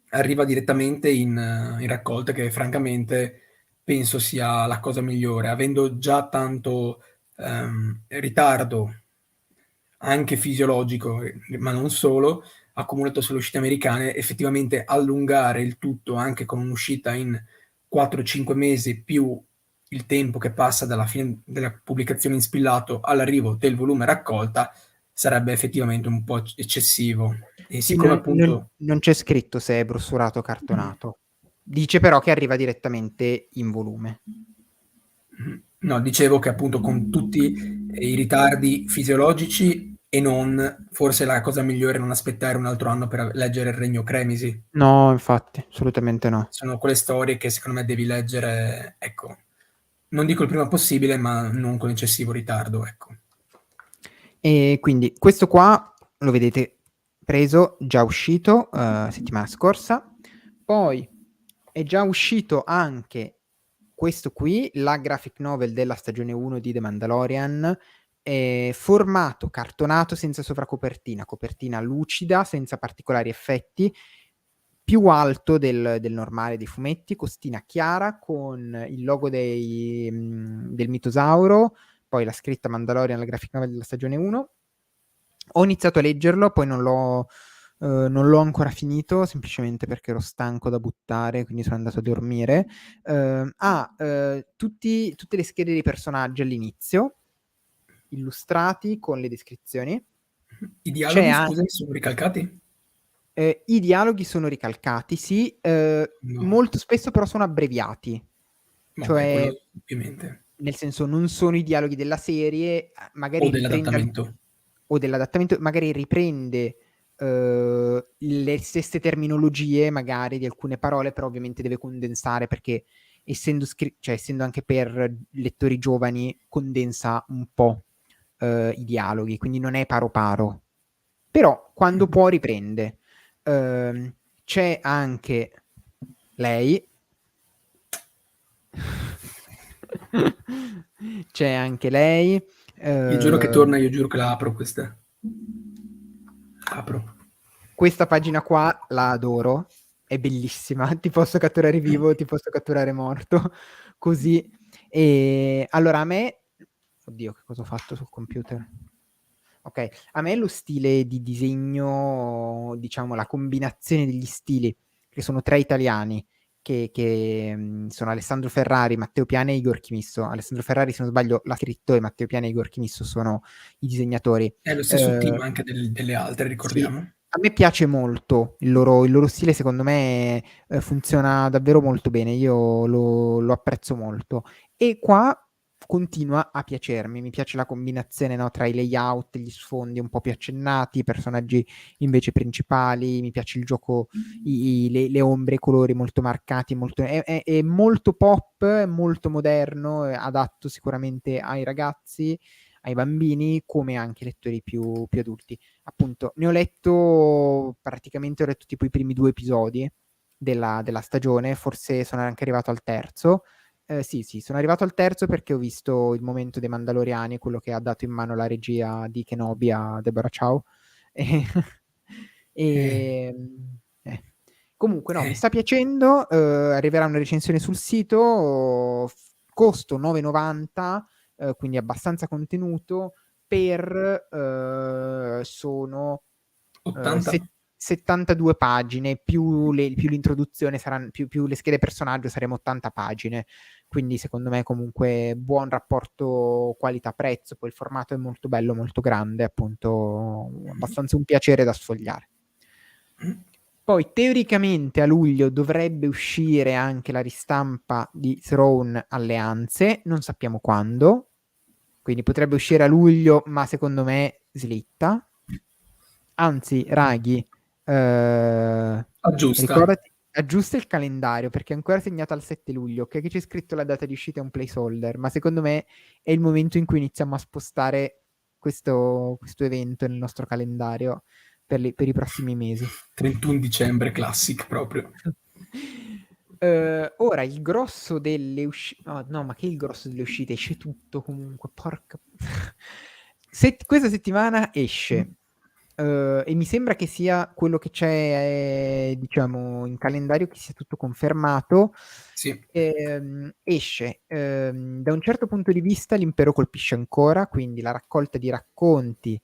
arriva direttamente in raccolta, che francamente penso sia la cosa migliore, avendo già tanto ritardo anche fisiologico, ma non solo, accumulato sulle uscite americane, effettivamente allungare il tutto anche con un'uscita in 4-5 mesi più il tempo che passa dalla fine della pubblicazione in spillato all'arrivo del volume raccolta sarebbe effettivamente un po' eccessivo. E Sì, siccome appunto non c'è scritto se è brossurato o cartonato. Dice però che arriva direttamente in volume. no, dicevo che appunto con tutti i ritardi fisiologici e non, forse la cosa migliore è non aspettare un altro anno per leggere il Regno Cremisi. No, infatti, assolutamente no. Sono quelle storie che secondo me devi leggere, ecco, non dico il prima possibile, ma non con eccessivo ritardo, ecco. E quindi questo qua lo vedete preso, già uscito settimana scorsa. Poi è già uscito anche questo qui, la graphic novel della stagione 1 di The Mandalorian, formato cartonato senza sovracopertina, copertina lucida, senza particolari effetti, più alto del normale dei fumetti, costina chiara con il logo del mitosauro, poi la scritta Mandalorian, la graphic novel della stagione 1. Ho iniziato a leggerlo, poi non l'ho ancora finito, semplicemente perché ero stanco da buttare, quindi sono andato a dormire. Tutte le schede dei personaggi all'inizio, illustrati con le descrizioni. I C'è dialoghi, anche, scusami, sono ricalcati? i dialoghi sono ricalcati, sì, No. molto spesso però sono abbreviati, Ma okay, cioè quello ovviamente. nel senso non sono i dialoghi della serie, O magari riprende dell'adattamento. o dell'adattamento, magari riprende le stesse terminologie magari di alcune parole, però ovviamente deve condensare perché essendo anche per lettori giovani condensa un po' i dialoghi, quindi non è paro paro. Però quando Mh-mh. può riprende. C'è anche lei. C'è anche lei. Il giorno che torna io giuro che la apro questa. Apro. Questa pagina qua la adoro, è bellissima. Ti posso catturare vivo, ti posso catturare morto, così. E allora a me, oddio, che cosa ho fatto sul computer? Ok, a me lo stile di disegno, diciamo la combinazione degli stili, che sono tre italiani, che sono Alessandro Ferrari, Matteo Piana e Igor Chimisso. Alessandro Ferrari, se non sbaglio, l'ha scritto, e Matteo Piana e Igor Chimisso sono i disegnatori. È lo stesso team anche delle altre, Sì, ricordiamo. a me piace molto il loro stile, secondo me funziona davvero molto bene, io lo apprezzo molto. E qua continua a piacermi, mi piace la combinazione, no, tra i layout, gli sfondi un po' più accennati, i personaggi invece principali, mi piace il gioco, le ombre, i colori molto marcati, è molto pop, è molto moderno, è adatto sicuramente ai ragazzi, ai bambini, come anche ai lettori più adulti. Appunto, ne ho letto tipo i primi 2 episodi della stagione, forse sono anche arrivato al terzo. Sì, sono arrivato al terzo perché ho visto il momento dei Mandaloriani, quello che ha dato in mano la regia di Kenobi a Deborah Chow. E, Eh, e, comunque, no, mi eh. sta piacendo. Arriverà una recensione sul sito. Costo 9,90, quindi abbastanza contenuto. Sono 80? 72 pagine più l'introduzione saranno più le schede personaggio, saremo 80 pagine, quindi secondo me comunque buon rapporto qualità-prezzo. Poi il formato è molto bello, molto grande, appunto abbastanza un piacere da sfogliare. Poi teoricamente a luglio dovrebbe uscire anche la ristampa di Throne Alleanze, non sappiamo quando, quindi potrebbe uscire a luglio, ma secondo me slitta. Anzi, Raghi, Aggiusta. ricordati, aggiusta il calendario perché è ancora segnato al 7 luglio. Ok, che c'è scritto la data di uscita è un placeholder, ma secondo me è il momento in cui iniziamo a spostare questo evento nel nostro calendario per i prossimi mesi. 31 dicembre, classic proprio. Ora il grosso delle uscite. Oh, no, ma che il grosso delle uscite? Esce tutto comunque. Porca. Questa settimana esce. E mi sembra che sia quello che c'è, diciamo, in calendario, che sia tutto confermato. Sì. Esce da un certo punto di vista l'impero colpisce ancora, quindi la raccolta di racconti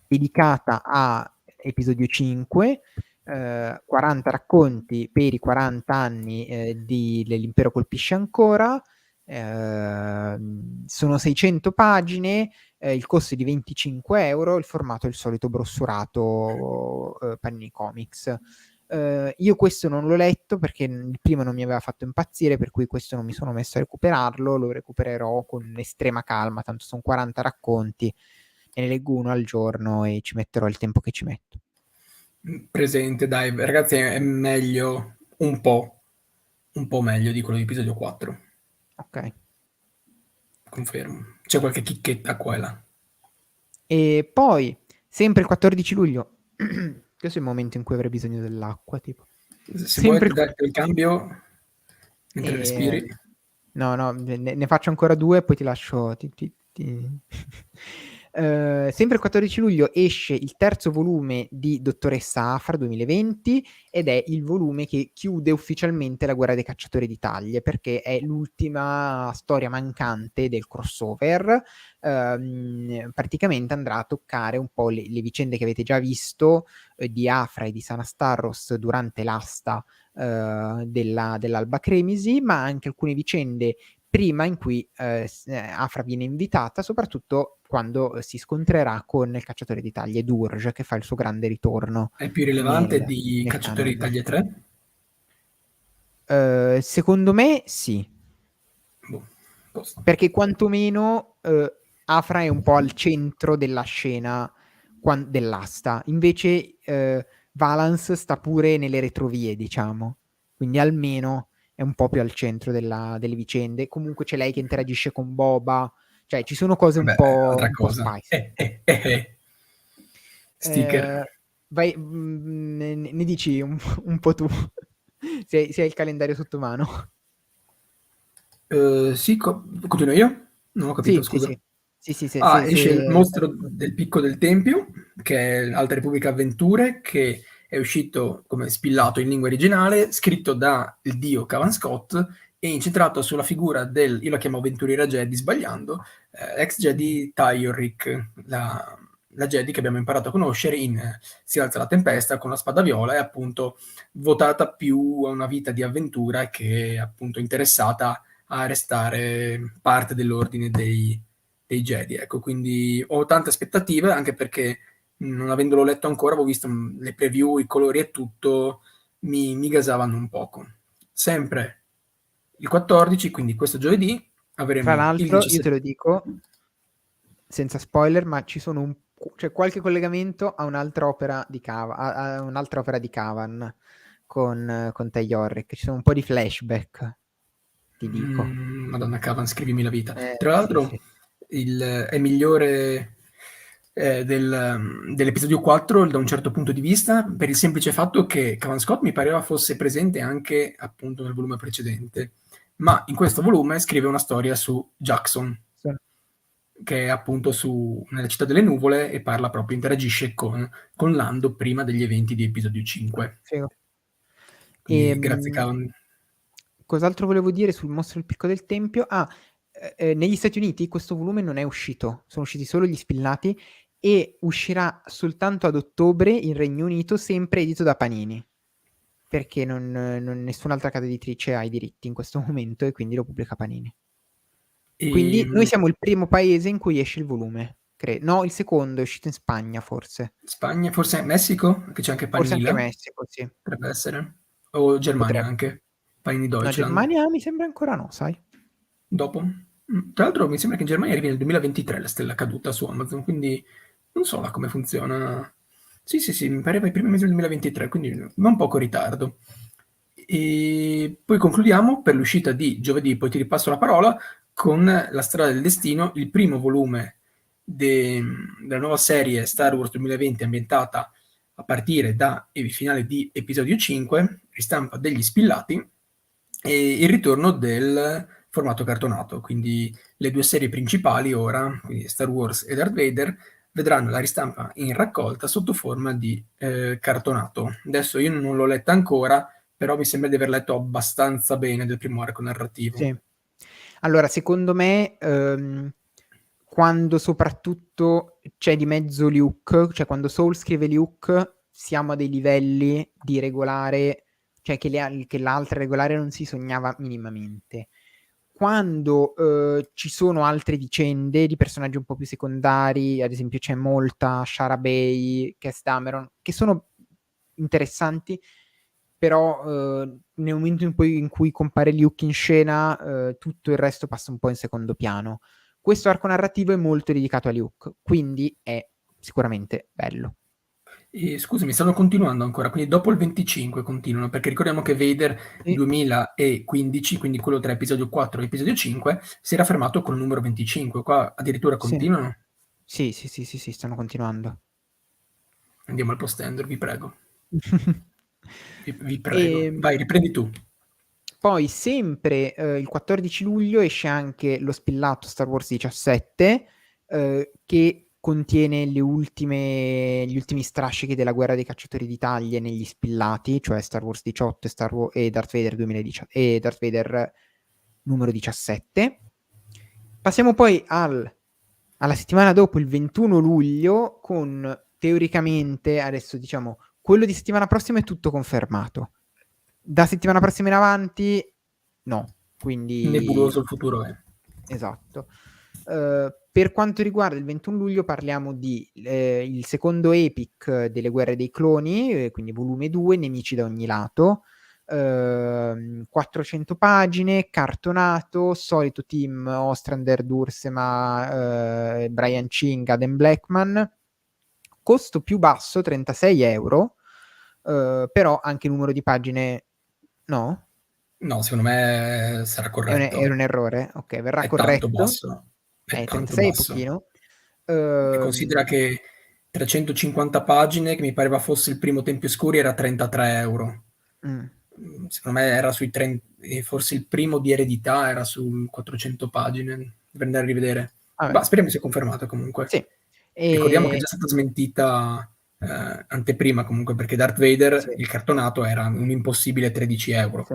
dedicata a episodio 5, 40 racconti per i 40 anni dell'impero colpisce ancora, sono 600 pagine, il costo è di 25 euro, il formato è il solito brossurato Panini Comics. Io questo non l'ho letto perché il primo non mi aveva fatto impazzire, per cui questo non mi sono messo a recuperarlo, lo recupererò con estrema calma, tanto sono 40 racconti e ne leggo uno al giorno e ci metterò il tempo che ci metto. Presente, dai, ragazzi, è meglio un po' meglio di quello di episodio 4. Ok. Confermo. c'è qualche chicchetta qua e là. E poi, sempre il 14 luglio, questo è il momento in cui avrei bisogno dell'acqua, tipo. Se vuoi Sempre il darti il cambio mentre e respiri. no, ne faccio ancora 2 e poi ti lascio sempre il 14 luglio esce il terzo volume di Dottoressa Aphra 2020 ed è il volume che chiude ufficialmente la Guerra dei Cacciatori di Taglie, perché è l'ultima storia mancante del crossover. Praticamente andrà a toccare un po' le vicende che avete già visto di Aphra e di Sana Starros durante l'asta dell'Alba Cremisi, ma anche alcune vicende prima in cui Afra viene invitata, soprattutto quando si scontrerà con il cacciatore di taglie Durge, che fa il suo grande ritorno È più rilevante nel, di nel Cacciatori di canon. Taglie 3? Secondo me sì, Boh, posto. perché quantomeno Afra è un po' al centro della scena dell'asta, invece Valance sta pure nelle retrovie, diciamo, quindi almeno è un po' più al centro delle vicende. Comunque c'è lei che interagisce con Boba, cioè ci sono cose Vabbè, altra un po' cosa. spicy. Sticker. Vai, ne dici un po' tu, se hai il calendario sotto mano. Sì, continuo io? Non ho capito, Sì, sì, scusa. sì. Sì, sì, Ah, esce Il se... mostro del Picco del Tempio, che è Alta Repubblica Avventure, che è uscito come spillato in lingua originale, scritto da il dio Cavan Scott e incentrato sulla figura io la chiamo avventuriera Jedi sbagliando, ex Jedi Tyoric, la Jedi che abbiamo imparato a conoscere in Si alza la tempesta con la spada viola, è appunto votata più a una vita di avventura che è appunto interessata a restare parte dell'ordine dei Jedi, ecco, quindi ho tante aspettative, anche perché non avendolo letto ancora, avevo visto le preview, i colori e tutto, mi gasavano un poco. Sempre il 14, quindi questo giovedì, Tra avremo il l'altro, io te 17. lo dico, senza spoiler, ma c'è qualche collegamento a un'altra opera di a un'altra opera di Cavan con Tay Yorrick. Ci sono un po' di flashback, ti dico. Madonna Cavan, scrivimi la vita. Tra Sì, l'altro, sì. è migliore dell'episodio 4 da un certo punto di vista, per il semplice fatto che Cavan Scott mi pareva fosse presente anche appunto nel volume precedente, ma in questo volume scrive una storia su Jackson, Sono- che è appunto nella città delle nuvole e parla proprio, interagisce con Lando prima degli eventi di episodio 5. figo. Quindi grazie Ehm, Cavan. Cos'altro volevo dire sul mostro del Picco del Tempio? Negli Stati Uniti questo volume non è uscito, sono usciti solo gli spillati e uscirà soltanto ad ottobre in Regno Unito, sempre edito da Panini, perché nessun'altra casa editrice ha i diritti in questo momento e quindi lo pubblica Panini. E, Quindi noi siamo il primo paese in cui esce il volume. No, il secondo è uscito in Spagna, forse. Spagna, forse Messico, che c'è anche Forse Panini anche là, Messico, sì. potrebbe essere, o Germania Potrebbe. anche, Panini No, Deutschland. Germania mi sembra ancora no, sai? Dopo? Tra l'altro mi sembra che in Germania arrivi nel 2023 la stella caduta su Amazon, quindi non so là come funziona. Sì, sì, sì, mi pareva i primi mesi del 2023, quindi non poco ritardo. E poi concludiamo per l'uscita di giovedì, poi ti ripasso la parola, con La strada del destino, il primo volume della nuova serie Star Wars 2020 ambientata a partire da finale di episodio 5, ristampa degli spillati e il ritorno del formato cartonato, quindi le due serie principali ora, quindi Star Wars e Darth Vader, vedranno la ristampa in raccolta sotto forma di cartonato. Adesso io non l'ho letta ancora, però mi sembra di aver letto abbastanza bene del primo arco narrativo. Sì. Allora, secondo me, quando soprattutto c'è di mezzo Luke, cioè quando Saul scrive Luke, siamo a dei livelli di regolare, cioè che l'altra regolare non si sognava minimamente. Quando ci sono altre vicende di personaggi un po' più secondari, ad esempio c'è molta Shara Bay, Cass Dameron, che sono interessanti, però nel momento in cui compare Luke in scena, tutto il resto passa un po' in secondo piano. Questo arco narrativo è molto dedicato a Luke, quindi è sicuramente bello. E scusami, stanno continuando ancora, quindi dopo il 25 continuano, perché ricordiamo che Vader Sì, 2015, quindi quello tra episodio 4 e episodio 5, si era fermato col numero 25. Qua addirittura sì. continuano. Sì, sì, sì, sì, sì, stanno continuando. Andiamo al post-ender, vi prego. Vi prego. Ehm, Vai, riprendi tu. Poi sempre, il 14 luglio esce anche lo spillato Star Wars 17, che contiene gli ultimi strascichi della Guerra dei Cacciatori di Taglie negli spillati, cioè Star Wars 18 e Darth Vader 2010 e Darth Vader numero 17. Passiamo poi alla settimana dopo, il 21 luglio, con teoricamente, adesso diciamo, quello di settimana prossima è tutto confermato. Da settimana prossima in avanti, no. Quindi, Nebuloso il futuro è. esatto. Per quanto riguarda il 21 luglio parliamo di il secondo epic delle Guerre dei Cloni, quindi volume 2, Nemici da ogni lato, 400 pagine, cartonato, solito team Ostrander, Dursema, Brian Ching, Adam Blackman, costo più basso, 36 euro, però anche numero di pagine no? No, secondo me sarà Era corretto. un errore? Ok, verrà È tanto corretto. basso. È tanto 36 è basso. pochino. E considera che 350 pagine, che mi pareva fosse il primo Tempi Oscuri, era 33 euro. Mm, Secondo me era sui 30, e forse il primo di Eredità era su 400 pagine. Devo andare a rivedere. vabbè, Ma speriamo sia confermato comunque. sì. Ricordiamo che è E, già stata smentita anteprima comunque, perché Darth Vader, sì, il cartonato, era un impossibile 13 euro. sì.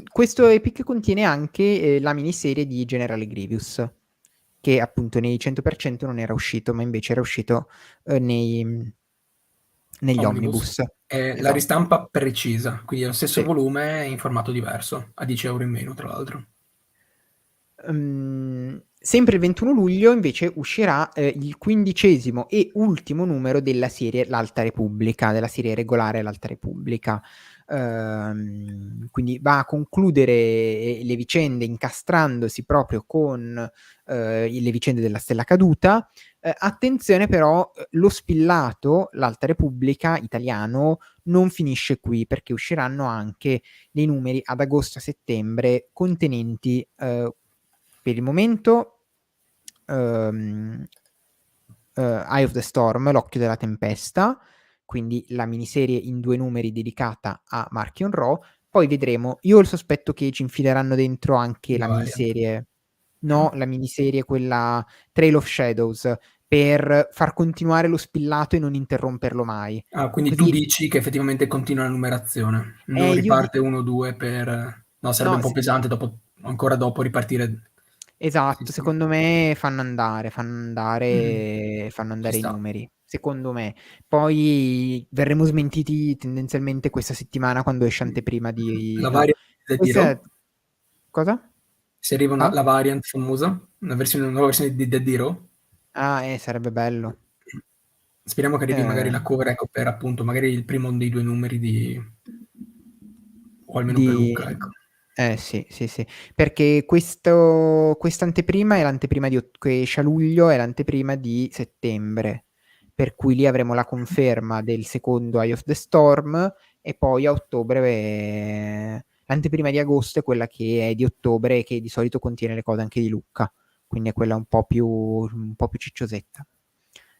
Questo epic contiene anche la miniserie di General Grievous, che appunto nei 100% non era uscito, ma invece era uscito negli Omnibus. omnibus. È la Esatto. ristampa precisa, quindi è lo stesso Sì. volume in formato diverso, a 10 euro in meno tra l'altro. Sempre il 21 luglio invece uscirà il 15° e ultimo numero della serie L'Alta Repubblica, della serie regolare L'Alta Repubblica. Quindi va a concludere le vicende incastrandosi proprio con le vicende della Stella Caduta. Attenzione però, lo spillato, L'Alta Repubblica italiano, non finisce qui, perché usciranno anche dei numeri ad agosto e settembre contenenti per il momento Eye of the Storm, l'occhio della tempesta, quindi la miniserie in 2 numeri dedicata a Marchion Ro. Poi vedremo. Io ho il sospetto che ci infileranno dentro anche la La variant. miniserie, Ah. no, la miniserie quella Trail of Shadows, per far continuare lo spillato e non interromperlo mai. Ah, quindi tu Così, dici che effettivamente continua la numerazione, non io di riparte 1, 2 per... No, sarebbe no, un po' pesante dopo, ancora dopo ripartire. Sì, esatto, sì. secondo me Mm, fanno ci andare i sta. numeri, secondo me. Poi verremo smentiti tendenzialmente questa settimana quando esce anteprima di... La No, variant Dead questa è... Hero? Cosa? Se arriva Ah? la variant famosa, una nuova versione di Dead Hero? Ah, sarebbe bello. Speriamo che arrivi magari Eh, la cover, ecco, per appunto magari il primo dei 2 numeri di o almeno per di... Lucca, ecco. Sì, sì, sì, perché questa anteprima è l'anteprima che esce a luglio, è l'anteprima di settembre, per cui lì avremo la conferma del secondo Eye of the Storm, e poi a ottobre l'anteprima di agosto è quella che è di ottobre e che di solito contiene le cose anche di Lucca, quindi è quella un po' più cicciosetta,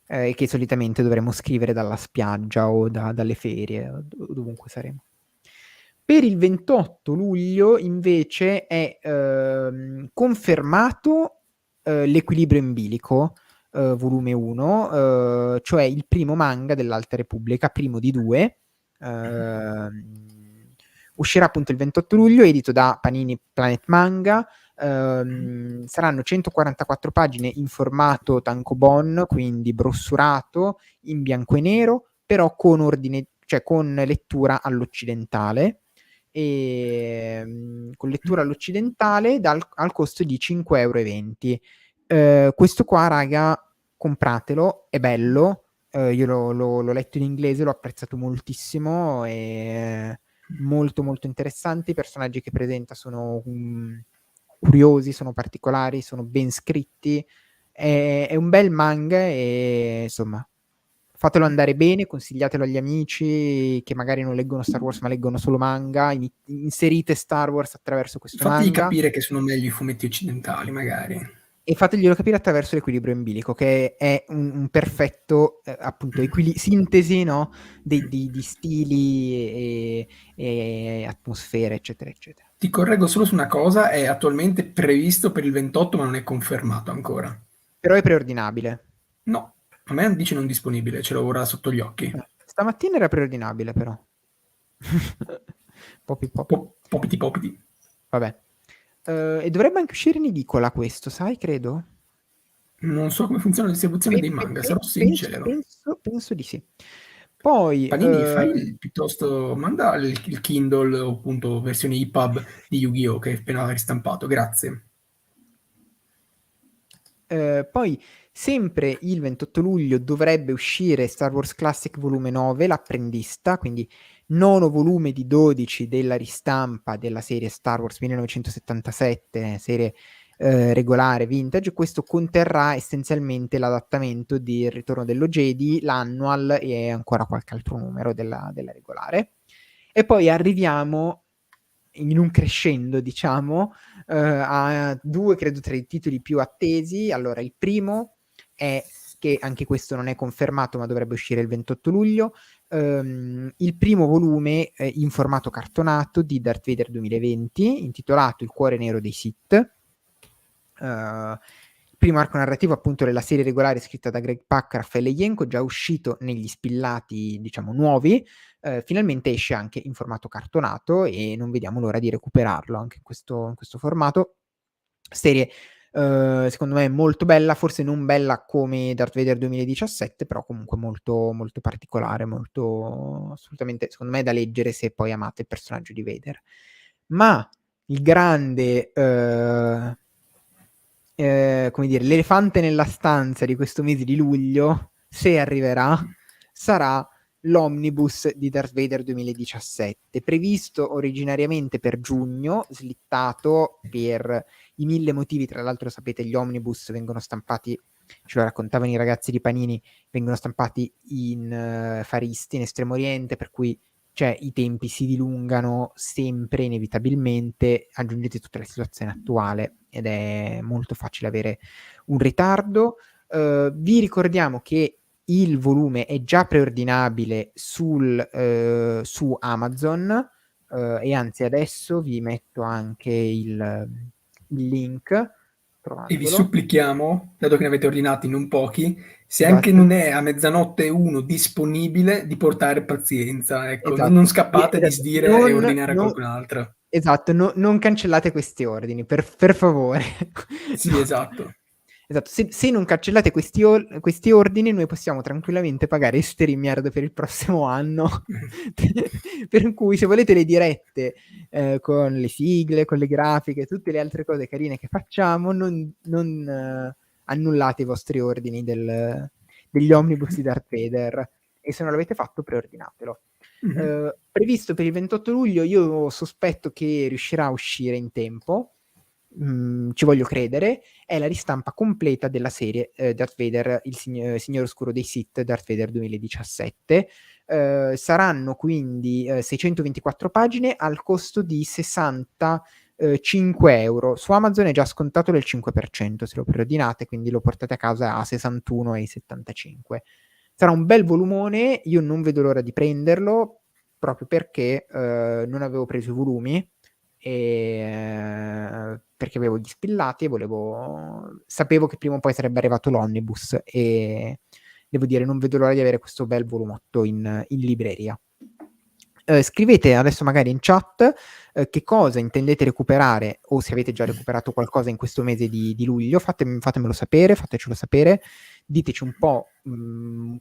e che solitamente dovremo scrivere dalla spiaggia o dalle ferie, o dovunque saremo. Per il 28 luglio invece è confermato l'Equilibrio in bilico, volume 1, cioè il primo manga dell'Alta Repubblica, primo di 2. Uscirà appunto il 28 luglio, edito da Panini Planet Manga. Saranno 144 pagine in formato tankobon, quindi brossurato in bianco e nero, però con ordine, cioè con lettura all'occidentale, e con lettura all'occidentale al costo di 5,20 euro. Questo qua, raga, compratelo, è bello. Io l'ho letto in inglese, l'ho apprezzato moltissimo, è molto molto interessante. I personaggi che presenta sono curiosi, sono particolari, sono ben scritti. è un bel manga e insomma fatelo andare bene, consigliatelo agli amici che magari non leggono Star Wars ma leggono solo manga, inserite Star Wars attraverso questo Fatigli manga capire che sono meglio i fumetti occidentali, magari. e fateglielo capire attraverso l'equilibrio in bilico, che è un perfetto appunto sintesi, no? Di stili e atmosfere, eccetera, eccetera. Ti correggo solo su una cosa, è attualmente previsto per il 28, ma non è confermato ancora. Però è preordinabile. No, a me dice non disponibile, ce l'ho ora sotto gli occhi. Stamattina era preordinabile, però. Popi popi. Popiti popiti. Vabbè. E dovrebbe anche uscire in edicola questo, sai, credo? Non so come funziona la distribuzione dei manga, sarò sincero. Penso di sì. Poi, Panini, piuttosto, manda il Kindle o appunto versione EPUB di Yu-Gi-Oh! Che è appena ristampato, grazie. poi, sempre il 28 luglio dovrebbe uscire Star Wars Classic volume 9, L'apprendista, quindi nono volume di 12 della ristampa della serie Star Wars 1977, serie regolare vintage. Questo conterrà essenzialmente l'adattamento di Il ritorno dello Jedi, l'annual e ancora qualche altro numero della regolare. E poi arriviamo in un crescendo, diciamo, a due, credo, tra i titoli più attesi. Allora, il primo è, che anche questo non è confermato, ma dovrebbe uscire il 28 luglio, il primo volume in formato cartonato di Darth Vader 2020, intitolato Il cuore nero dei Sith. Il primo arco narrativo appunto della serie regolare scritta da Greg Pak, Raffaele Ienco, già uscito negli spillati diciamo nuovi, finalmente esce anche in formato cartonato e non vediamo l'ora di recuperarlo anche in questo formato. Serie secondo me molto bella, forse non bella come Darth Vader 2017, però comunque molto, molto particolare, molto assolutamente secondo me da leggere se poi amate il personaggio di Vader. Ma il grande come dire, l'elefante nella stanza di questo mese di luglio, se arriverà, sarà l'omnibus di Darth Vader 2017, previsto originariamente per giugno, slittato per i 1000 motivi. Tra l'altro sapete, gli omnibus vengono stampati, ce lo raccontavano i ragazzi di Panini, vengono stampati in Far East, in Estremo Oriente, per cui cioè i tempi si dilungano sempre inevitabilmente, aggiungete tutta la situazione attuale ed è molto facile avere un ritardo. Vi ricordiamo che il volume è già preordinabile su Amazon e anzi adesso vi metto anche il link E vi trovandolo. supplichiamo, dato che ne avete ordinati non pochi, se anche Esatto, non è a mezzanotte e uno disponibile, di portare pazienza, ecco. Non esatto. scappate, Esatto. disdire e ordinare a qualcun altro. Esatto, non cancellate questi ordini, per favore. Sì, No. esatto. Esatto, se non cancellate questi ordini, noi possiamo tranquillamente pagare StreamYard per il prossimo anno. Per cui se volete le dirette con le sigle, con le grafiche, tutte le altre cose carine che facciamo, non annullate i vostri ordini degli omnibus di Darth Vader. E se non l'avete fatto, preordinatelo. Previsto per il 28 luglio, io sospetto che riuscirà a uscire in tempo, ci voglio credere, è la ristampa completa della serie Darth Vader, il Signore Oscuro dei Sith, Darth Vader 2017. Saranno quindi 624 pagine al costo di 65 euro. Su Amazon è già scontato del 5% se lo preordinate, quindi lo portate a casa a 61,75. Sarà un bel volumone, io non vedo l'ora di prenderlo, proprio perché non avevo preso i volumi, perché avevo gli spillati e sapevo che prima o poi sarebbe arrivato l'omnibus e devo dire non vedo l'ora di avere questo bel volumotto in libreria. Scrivete adesso magari in chat che cosa intendete recuperare o se avete già recuperato qualcosa in questo mese di luglio, fatemelo sapere, fatecelo sapere, diteci un po'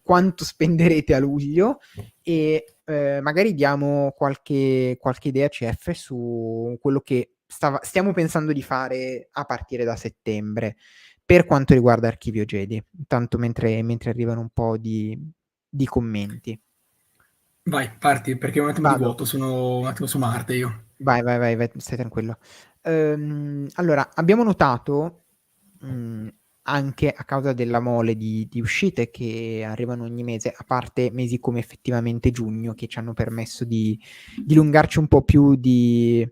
quanto spenderete a luglio e magari diamo qualche idea CF su quello che stiamo pensando di fare a partire da settembre per quanto riguarda Archivio Jedi, intanto mentre arrivano un po' di commenti. Vai, parti, perché ho un attimo di Vado. vuoto, sono un attimo su Marte io. Vai, stai tranquillo. Allora, abbiamo notato anche a causa della mole di uscite che arrivano ogni mese, a parte mesi come effettivamente giugno, che ci hanno permesso di dilungarci un po' più su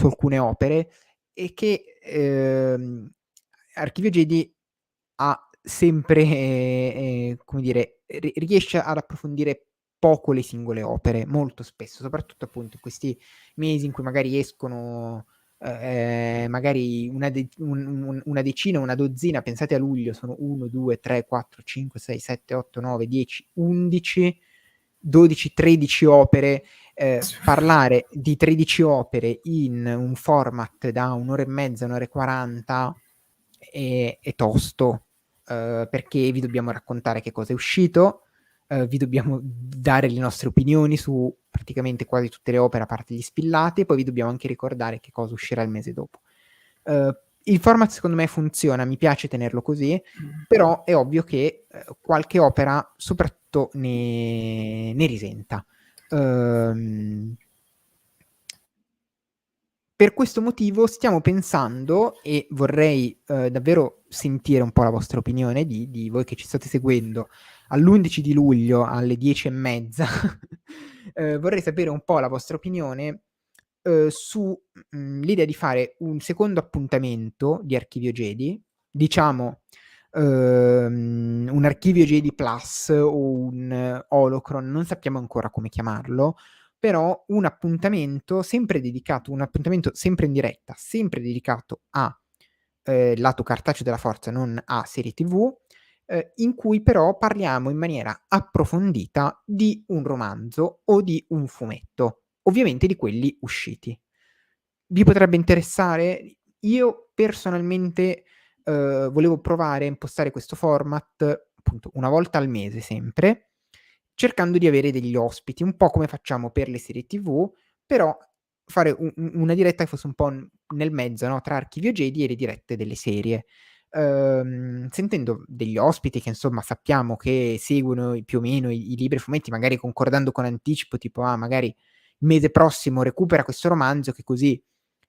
alcune opere, e che Archivio Jedi ha sempre, come dire, riesce ad approfondire poco le singole opere, molto spesso, soprattutto appunto in questi mesi in cui magari escono magari una decina, una dozzina. Pensate a luglio, sono 1, 2, 3, 4, 5, 6, 7, 8, 9, 10, 11, 12, 13 opere. Parlare di 13 opere in un format da 1 ora e mezza, 1 ora e 40 è tosto, perché vi dobbiamo raccontare che cosa è uscito, vi dobbiamo dare le nostre opinioni su praticamente quasi tutte le opere a parte gli spillati, e poi vi dobbiamo anche ricordare che cosa uscirà il mese dopo. Il format secondo me funziona, mi piace tenerlo così, però è ovvio che qualche opera soprattutto ne risenta. Per questo motivo stiamo pensando, e vorrei davvero sentire un po' la vostra opinione di voi che ci state seguendo all'11 di luglio alle 10:30. Vorrei sapere un po' la vostra opinione su l'idea di fare un secondo appuntamento di Archivio Jedi, diciamo un Archivio Jedi Plus o un Holocron, non sappiamo ancora come chiamarlo, però un appuntamento sempre in diretta, sempre dedicato a lato cartaceo della forza, non a serie TV, in cui però parliamo in maniera approfondita di un romanzo o di un fumetto, ovviamente di quelli usciti. Vi potrebbe interessare? Io personalmente volevo provare a impostare questo format appunto una volta al mese sempre, cercando di avere degli ospiti, un po' come facciamo per le serie TV, però fare una diretta che fosse un po' nel mezzo, no, tra Archivio Jedi e le dirette delle serie. Sentendo degli ospiti che insomma sappiamo che seguono più o meno i libri e i fumetti, magari concordando con anticipo, tipo magari il mese prossimo recupera questo romanzo, che così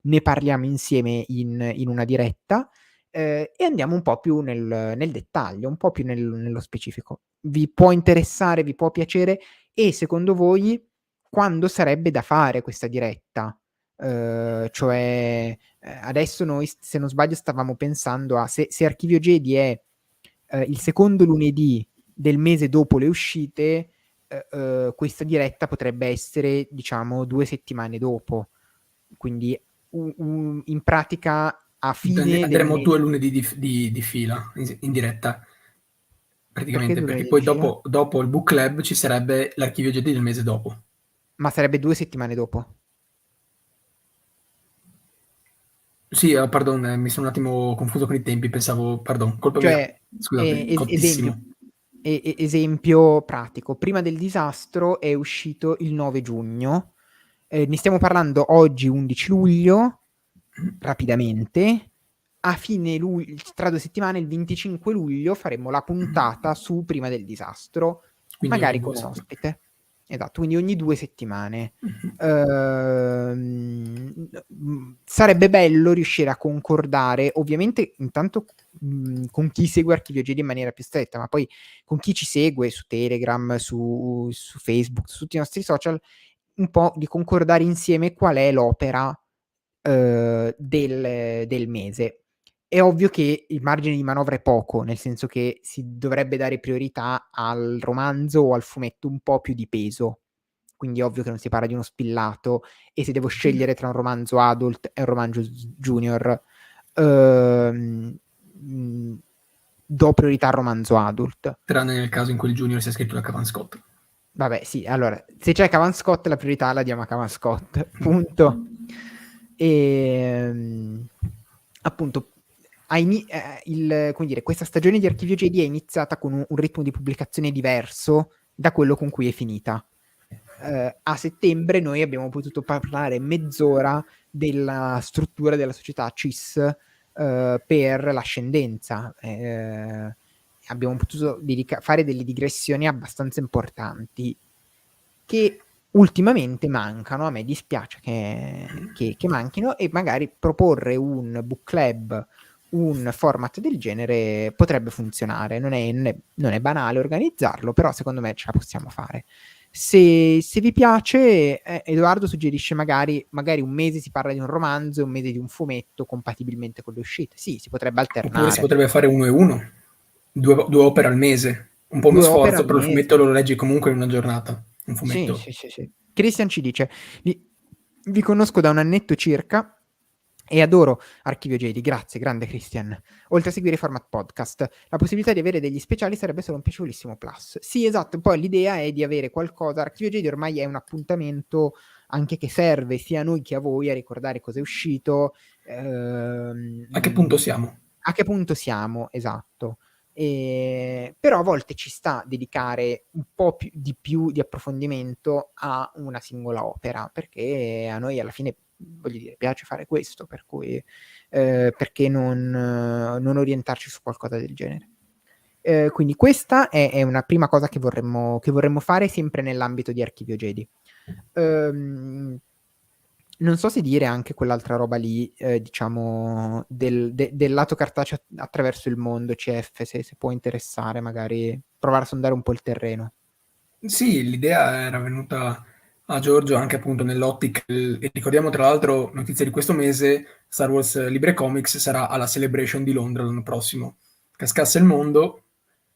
ne parliamo insieme in una diretta, e andiamo un po' più nel dettaglio, un po' più nello specifico. Vi può interessare, vi può piacere? E secondo voi quando sarebbe da fare questa diretta? Cioè, adesso noi, se non sbaglio, stavamo pensando a se Archivio Jedi è il secondo lunedì del mese dopo le uscite, questa diretta potrebbe essere, diciamo, 2 settimane dopo. Quindi in pratica a fine del Andremo 2 mese. lunedì di fila in diretta, Perché praticamente, 2 perché lunedì di poi fila? dopo il book club ci sarebbe l'Archivio Jedi del mese dopo. Ma sarebbe 2 settimane dopo. Sì, pardon, mi sono un attimo confuso con i tempi, pensavo pardon, colpa mia. Cioè, Scusate, esempio, cottissimo. esempio pratico, prima del disastro è uscito il 9 giugno, ne stiamo parlando oggi 11 luglio, rapidamente, a fine luglio, tra 2 settimane, il 25 luglio, faremo la puntata su prima del disastro, Quindi ogni magari 2 con settimane. ospite. Esatto, quindi ogni 2 settimane. Sarebbe bello riuscire a concordare, ovviamente intanto con chi segue Archivio Jedi in maniera più stretta, ma poi con chi ci segue su Telegram, su Facebook, su tutti i nostri social, un po' di concordare insieme qual è l'opera del mese. È ovvio che il margine di manovra è poco, nel senso che si dovrebbe dare priorità al romanzo o al fumetto un po' più di peso. Quindi è ovvio che non si parla di uno spillato, e se devo scegliere tra un romanzo adult e un romanzo junior, do priorità al romanzo adult. Tranne nel caso in cui il junior sia scritto da Cavan Scott. Vabbè, sì, allora, se c'è Cavan Scott, la priorità la diamo a Cavan Scott, punto. E appunto, come dire, questa stagione di Archivio Jedi è iniziata con un ritmo di pubblicazione diverso da quello con cui è finita. A settembre noi abbiamo potuto parlare mezz'ora della struttura della società CIS per l'ascendenza. Abbiamo potuto fare delle digressioni abbastanza importanti che ultimamente mancano. A me dispiace che manchino, e magari proporre un book club un format del genere potrebbe funzionare. Non è banale organizzarlo, però secondo me ce la possiamo fare. Se vi piace, Edoardo suggerisce magari un mese si parla di un romanzo e un mese di un fumetto compatibilmente con le uscite. Sì, si potrebbe Oppure si alternare. potrebbe fare uno e uno, due opere al mese. Un po' uno 2 opere sforzo, al però il fumetto mese. lo leggi comunque in una giornata. Un Sì, fumetto. sì, sì, sì. Christian ci dice: vi conosco da un annetto circa e adoro Archivio Jedi. Grazie, grande Christian. Oltre a seguire i format podcast, la possibilità di avere degli speciali sarebbe solo un piacevolissimo plus. Sì, esatto. Poi l'idea è di avere qualcosa. Archivio Jedi ormai è un appuntamento anche che serve sia a noi che a voi a ricordare cosa è uscito. A che punto ehm, siamo? a che punto siamo, esatto. Però a volte ci sta a dedicare un po' più di approfondimento a una singola opera, perché a noi alla fine, voglio dire, piace fare questo, per cui perché non orientarci su qualcosa del genere. Quindi questa è una prima cosa che vorremmo fare sempre nell'ambito di Archivio Jedi. Non so se dire anche quell'altra roba lì, diciamo, del lato cartaceo attraverso il mondo, CF, se può interessare, magari provare a sondare un po' il terreno. Sì, l'idea era venuta a Giorgio anche appunto nell'ottica e ricordiamo tra l'altro, notizia di questo mese, Star Wars Libre Comics sarà alla Celebration di Londra l'anno prossimo. Cascasse il mondo,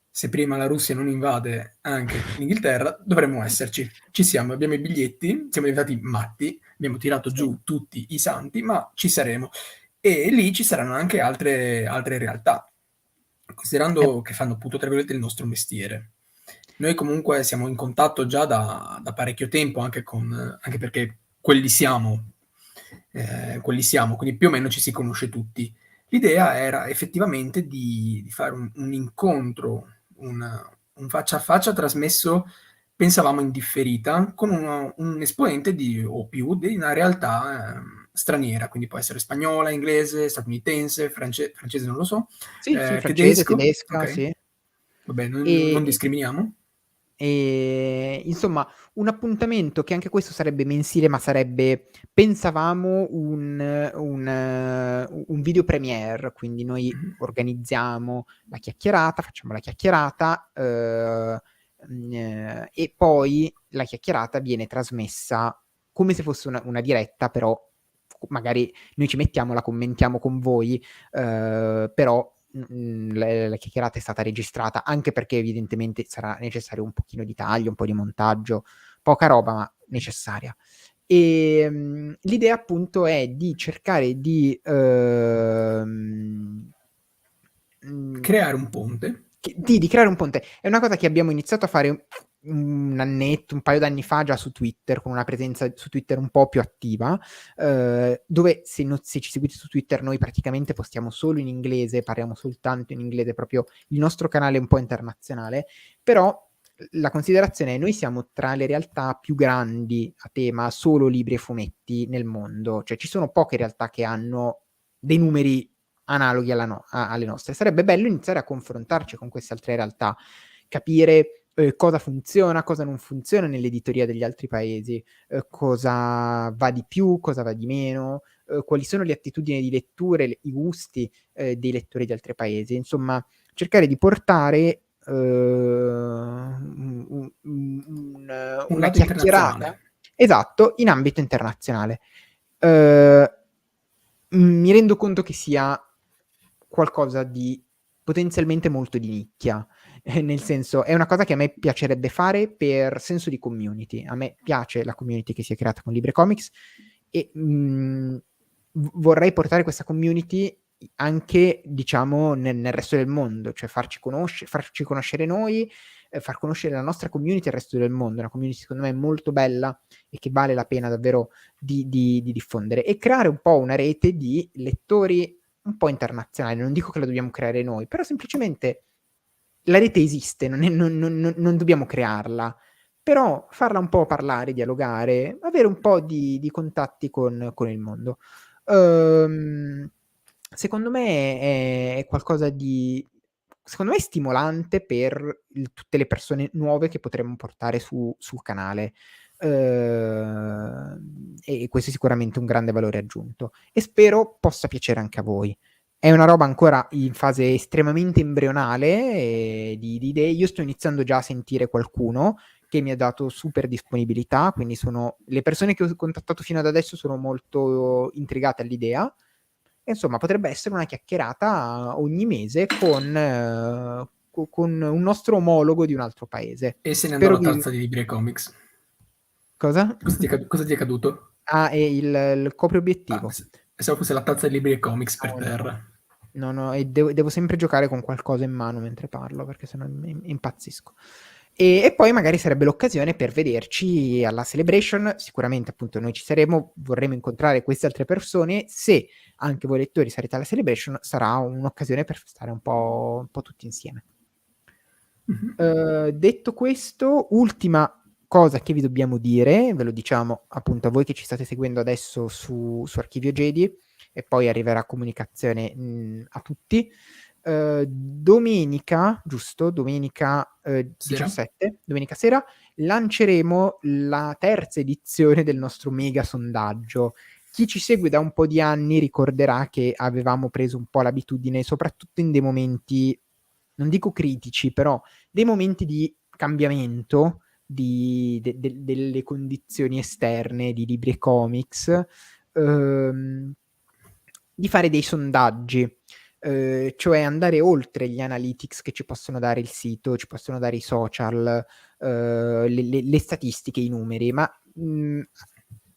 se prima la Russia non invade anche l'Inghilterra, dovremmo esserci. Ci siamo, abbiamo i biglietti, siamo diventati matti, abbiamo tirato Sì. giù tutti i santi, ma ci saremo. E lì ci saranno anche altre realtà, Eh, considerando che fanno appunto, tra virgolette, il nostro mestiere. Noi comunque siamo in contatto già da parecchio tempo, anche perché quelli siamo, quindi più o meno ci si conosce tutti. L'idea era effettivamente di fare un incontro, un faccia a faccia trasmesso, pensavamo in differita, con un esponente o più di una realtà straniera, quindi può essere spagnola, inglese, statunitense, francese non lo so, sì, sì, francese, tedesco, tedesca, ok, sì. vabbè, non E, discriminiamo. insomma, un appuntamento che anche questo sarebbe mensile, ma sarebbe, pensavamo, un video premiere, quindi noi Mhm. organizziamo la chiacchierata, facciamo la chiacchierata, e poi la chiacchierata viene trasmessa come se fosse una diretta, però magari noi ci mettiamo, la commentiamo con voi, però la chiacchierata è stata registrata, anche perché evidentemente sarà necessario un pochino di taglio, un po' di montaggio, poca roba ma necessaria. E l'idea appunto è di cercare mm, Creare un ponte. di creare un ponte. È una cosa che abbiamo iniziato a fare un annetto, un paio d'anni fa già su Twitter, con una presenza su Twitter un po' più attiva, dove se ci seguite su Twitter noi praticamente postiamo solo in inglese, parliamo soltanto in inglese, proprio il nostro canale è un po' internazionale, però la considerazione è noi siamo tra le realtà più grandi a tema solo libri e fumetti nel mondo, cioè ci sono poche realtà che hanno dei numeri analoghi alle nostre. Sarebbe bello iniziare a confrontarci con queste altre realtà, capire cosa funziona, cosa non funziona nell'editoria degli altri paesi, cosa va di più, cosa va di meno, quali sono le attitudini di letture, i gusti dei lettori di altri paesi. Insomma, cercare di portare Un una lato chiacchierata, internazionale. esatto, in ambito internazionale. Eh, Mi rendo conto che sia qualcosa di potenzialmente molto di nicchia, nel senso è una cosa che a me piacerebbe fare per senso di community. A me piace la community che si è creata con LibreComics e vorrei portare questa community anche, diciamo, nel resto del mondo, cioè farci conoscere noi, far conoscere la nostra community al resto del mondo, una community secondo me molto bella e che vale la pena davvero di diffondere e creare un po' una rete di lettori un po' internazionali. Non dico che la dobbiamo creare noi, però semplicemente la rete esiste, non dobbiamo crearla, però farla un po' parlare, dialogare, avere un po' di contatti con il mondo. Ehm, Secondo me è qualcosa di secondo me è stimolante per tutte le persone nuove che potremmo portare sul canale. E questo è sicuramente un grande valore aggiunto e spero possa piacere anche a voi. È una roba ancora in fase estremamente embrionale di idee. Io sto iniziando già a sentire qualcuno che mi ha dato super disponibilità, quindi le persone che ho contattato fino ad adesso sono molto intrigate all'idea. Insomma, potrebbe essere una chiacchierata ogni mese con un nostro omologo di un altro paese. E se ne andò Spero la di... tazza di libri e comics. Cosa? Cosa ti è caduto? Ah, e il copre Ah, obiettivo. pensavo fosse la tazza di libri e comics per No, no, no. terra. No, no, e devo sempre giocare con qualcosa in mano mentre parlo, perché sennò impazzisco. E poi magari sarebbe l'occasione per vederci alla Celebration. Sicuramente, appunto, noi ci saremo, vorremmo incontrare queste altre persone. Se anche voi lettori sarete alla Celebration, sarà un'occasione per stare un po' tutti insieme. Detto questo, ultima cosa che vi dobbiamo dire, ve lo diciamo appunto a voi che ci state seguendo adesso su Archivio Jedi, e poi arriverà comunicazione a tutti. Domenica, giusto? Domenica Sera? 17, domenica sera, lanceremo la terza edizione del nostro mega sondaggio. Chi ci segue da un po' di anni ricorderà che avevamo preso un po' l'abitudine, soprattutto in dei momenti, non dico critici, però dei momenti di cambiamento delle condizioni esterne di libri e comics, di fare dei sondaggi, cioè andare oltre gli analytics che ci possono dare il sito, ci possono dare i social, le statistiche, i numeri, ma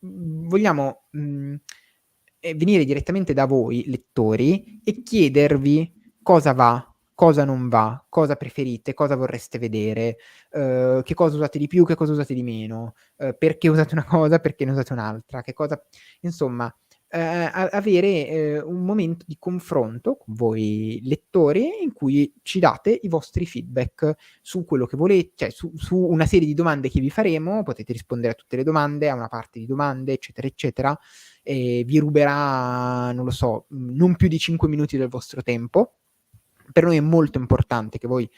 vogliamo venire direttamente da voi, lettori, e chiedervi cosa va, cosa non va, cosa preferite, cosa vorreste vedere, che cosa usate di più, che cosa usate di meno, perché usate una cosa, perché ne usate un'altra, che cosa... Insomma, avere un momento di confronto con voi lettori in cui ci date i vostri feedback su quello che volete, cioè su una serie di domande che vi faremo, potete rispondere a tutte le domande, a una parte di domande, eccetera, eccetera, e vi ruberà, non lo so, non più di 5 minuti del vostro tempo. Per noi è molto importante che voi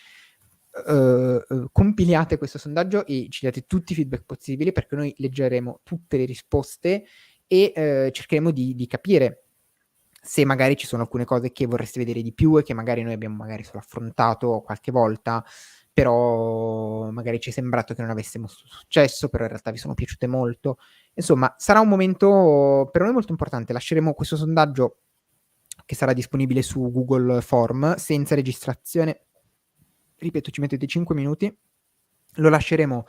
compiliate questo sondaggio e ci date tutti i feedback possibili, perché noi leggeremo tutte le risposte e cercheremo di capire se magari ci sono alcune cose che vorreste vedere di più e che magari noi abbiamo magari solo affrontato qualche volta, però magari ci è sembrato che non avessimo successo, però in realtà vi sono piaciute molto. Insomma, sarà un momento per noi molto importante. Lasceremo questo sondaggio che sarà disponibile su Google Form senza registrazione. Ripeto, ci mettete 5 minuti. Lo lasceremo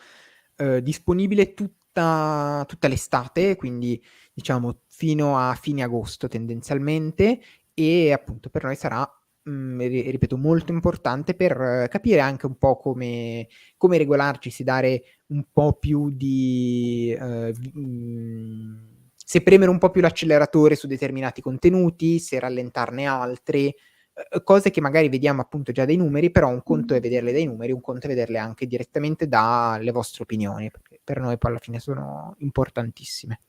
disponibile tutta l'estate, quindi diciamo fino a fine agosto tendenzialmente, e appunto per noi sarà, ripeto, molto importante per capire anche un po' come regolarci, se dare un po' più di... se premere un po' più l'acceleratore su determinati contenuti, se rallentarne altri, cose che magari vediamo appunto già dai numeri, però un conto è vederle dai numeri, un conto è vederle anche direttamente dalle vostre opinioni, perché per noi poi alla fine sono importantissime.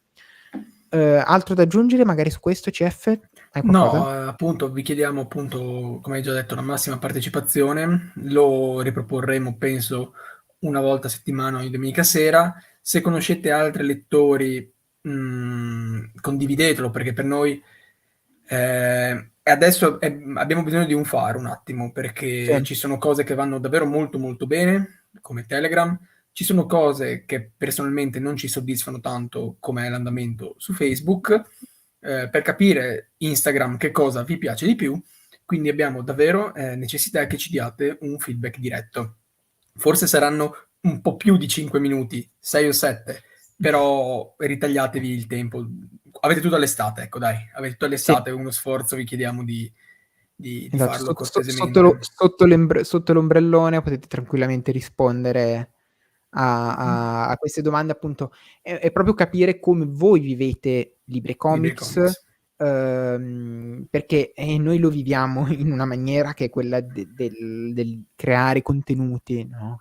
Altro da aggiungere magari su questo, CF? Hai qualcosa? No, appunto, vi chiediamo appunto, come hai già detto, la massima partecipazione. Lo riproporremo, penso, una volta a settimana ogni domenica sera. Se conoscete altri lettori, condividetelo, perché per noi e adesso abbiamo bisogno di un faro un attimo, perché Sì. ci sono cose che vanno davvero molto molto bene, come Telegram, ci sono cose che personalmente non ci soddisfano tanto come l'andamento su Facebook, per capire Instagram che cosa vi piace di più, quindi abbiamo davvero necessità che ci diate un feedback diretto. Forse saranno un po' più di 5 minuti, 6 o 7, però ritagliatevi il tempo. Avete tutta l'estate, ecco dai, avete tutta Sì, l'estate, uno sforzo vi chiediamo di esatto. farlo cortesemente. Sotto l'ombrellone potete tranquillamente rispondere a queste domande, appunto. È proprio capire come voi vivete libri e Libri e comics, comics. perché noi lo viviamo in una maniera che è quella del creare contenuti, no?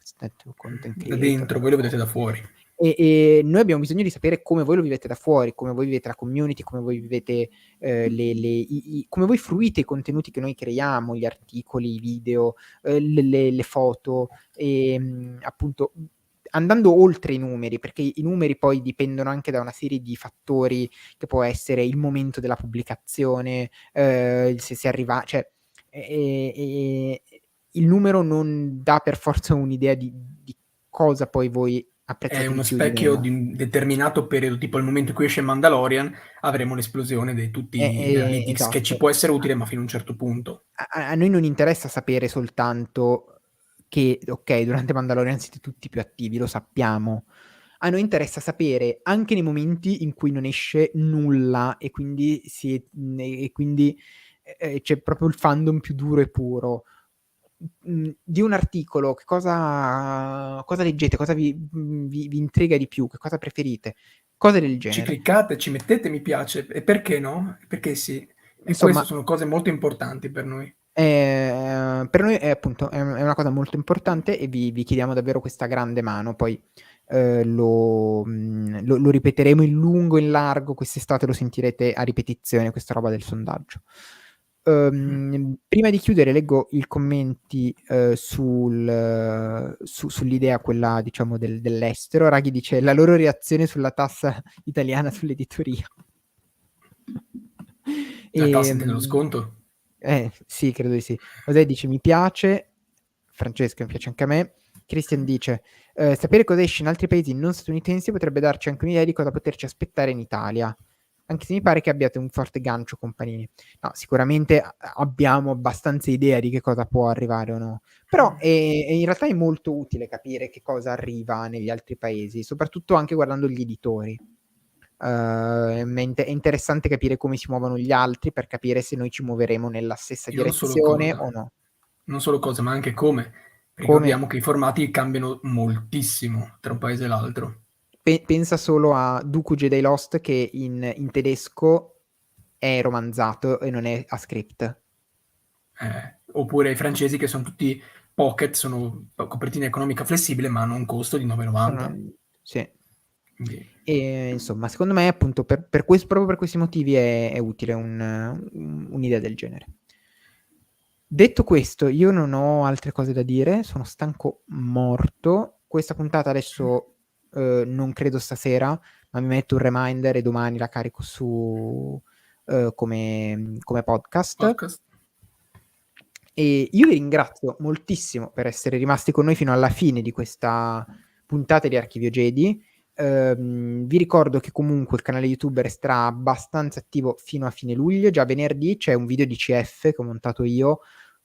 Content Da creator. dentro, voi lo vedete da fuori. E noi abbiamo bisogno di sapere come voi lo vivete da fuori, come voi vivete la community, come voi vivete come voi fruite i contenuti che noi creiamo, gli articoli, i video, le foto, e appunto andando oltre i numeri, perché i numeri poi dipendono anche da una serie di fattori, che può essere il momento della pubblicazione, se si arriva, cioè, il numero non dà per forza un'idea di cosa poi voi È apprezzate di uno più o di specchio meno. di un determinato periodo, tipo al momento in cui esce Mandalorian, avremo l'esplosione di tutti gli analytics, che ci Esatto. può essere utile, ma fino a un certo punto. A noi non interessa sapere soltanto che, ok, durante Mandalorian siete tutti più attivi, lo sappiamo. A noi interessa sapere anche nei momenti in cui non esce nulla e quindi, c'è proprio il fandom più duro e puro. Di un articolo, che cosa leggete, cosa vi intriga di più, che cosa preferite, cose del Ci genere. cliccate, ci mettete mi piace, e perché no? Perché sì. E Insomma, queste sono cose molto importanti per noi. per noi è appunto è una cosa molto importante e vi chiediamo davvero questa grande mano. Poi lo ripeteremo in lungo e in largo quest'estate, lo sentirete a ripetizione questa roba del sondaggio. Prima di chiudere leggo i commenti sull'idea quella diciamo dell'estero. Raghi dice la loro reazione sulla tassa italiana sull'editoria. La tassa intende lo sconto? Sì, credo di sì. José dice mi piace, Francesca mi piace anche a me. Christian dice sapere cosa esce in altri paesi non statunitensi potrebbe darci anche un'idea di cosa poterci aspettare in Italia, anche se mi pare che abbiate un forte gancio con Panini. No, sicuramente abbiamo abbastanza idea di che cosa può arrivare o no, però in realtà è molto utile capire che cosa arriva negli altri paesi, soprattutto anche guardando gli editori. È interessante capire come si muovono gli altri per capire se noi ci muoveremo nella stessa E non solo direzione o cosa, no. non solo cosa, ma anche come. Come Ricordiamo che i formati cambiano moltissimo tra un paese e l'altro. pensa solo a Dooku Jedi Lost che in tedesco è romanzato e non è a script. Oppure i francesi che sono tutti pocket, sono copertina economica flessibile, ma hanno un costo di 9,90. Sì. Quindi E insomma, secondo me, appunto, proprio per questi motivi è utile un'idea del genere. Detto questo, io non ho altre cose da dire, sono stanco morto. Questa puntata adesso non credo stasera, ma mi metto un reminder e domani la carico su come podcast. podcast. E io vi ringrazio moltissimo per essere rimasti con noi fino alla fine di questa puntata di Archivio Jedi. Vi ricordo che comunque il canale YouTube resterà abbastanza attivo fino a fine luglio. Già venerdì c'è un video di CF che ho montato io,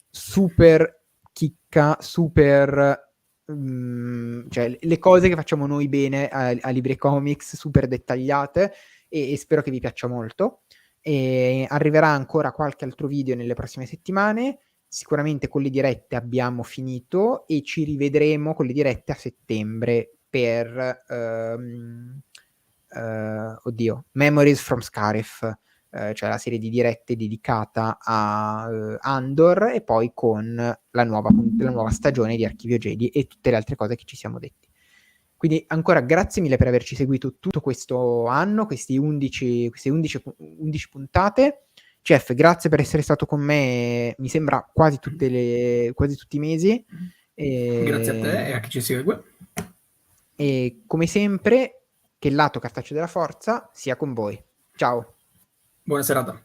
super chicca, super cioè le cose che facciamo noi bene a Libri e Comics, super dettagliate, e spero che vi piaccia molto. E arriverà ancora qualche altro video nelle prossime settimane. Sicuramente con le dirette abbiamo finito e ci rivedremo con le dirette a settembre per Memories from Scarif, cioè la serie di dirette dedicata a Andor, e poi con la nuova stagione di Archivio Jedi e tutte le altre cose che ci siamo detti. Quindi ancora grazie mille per averci seguito tutto questo anno, queste 11 puntate. Chef, grazie per essere stato con me, mi sembra quasi tutti i mesi. Grazie a te e a chi ci segue. E come sempre, che il lato cartaceo della forza sia con voi. Ciao. Buona serata.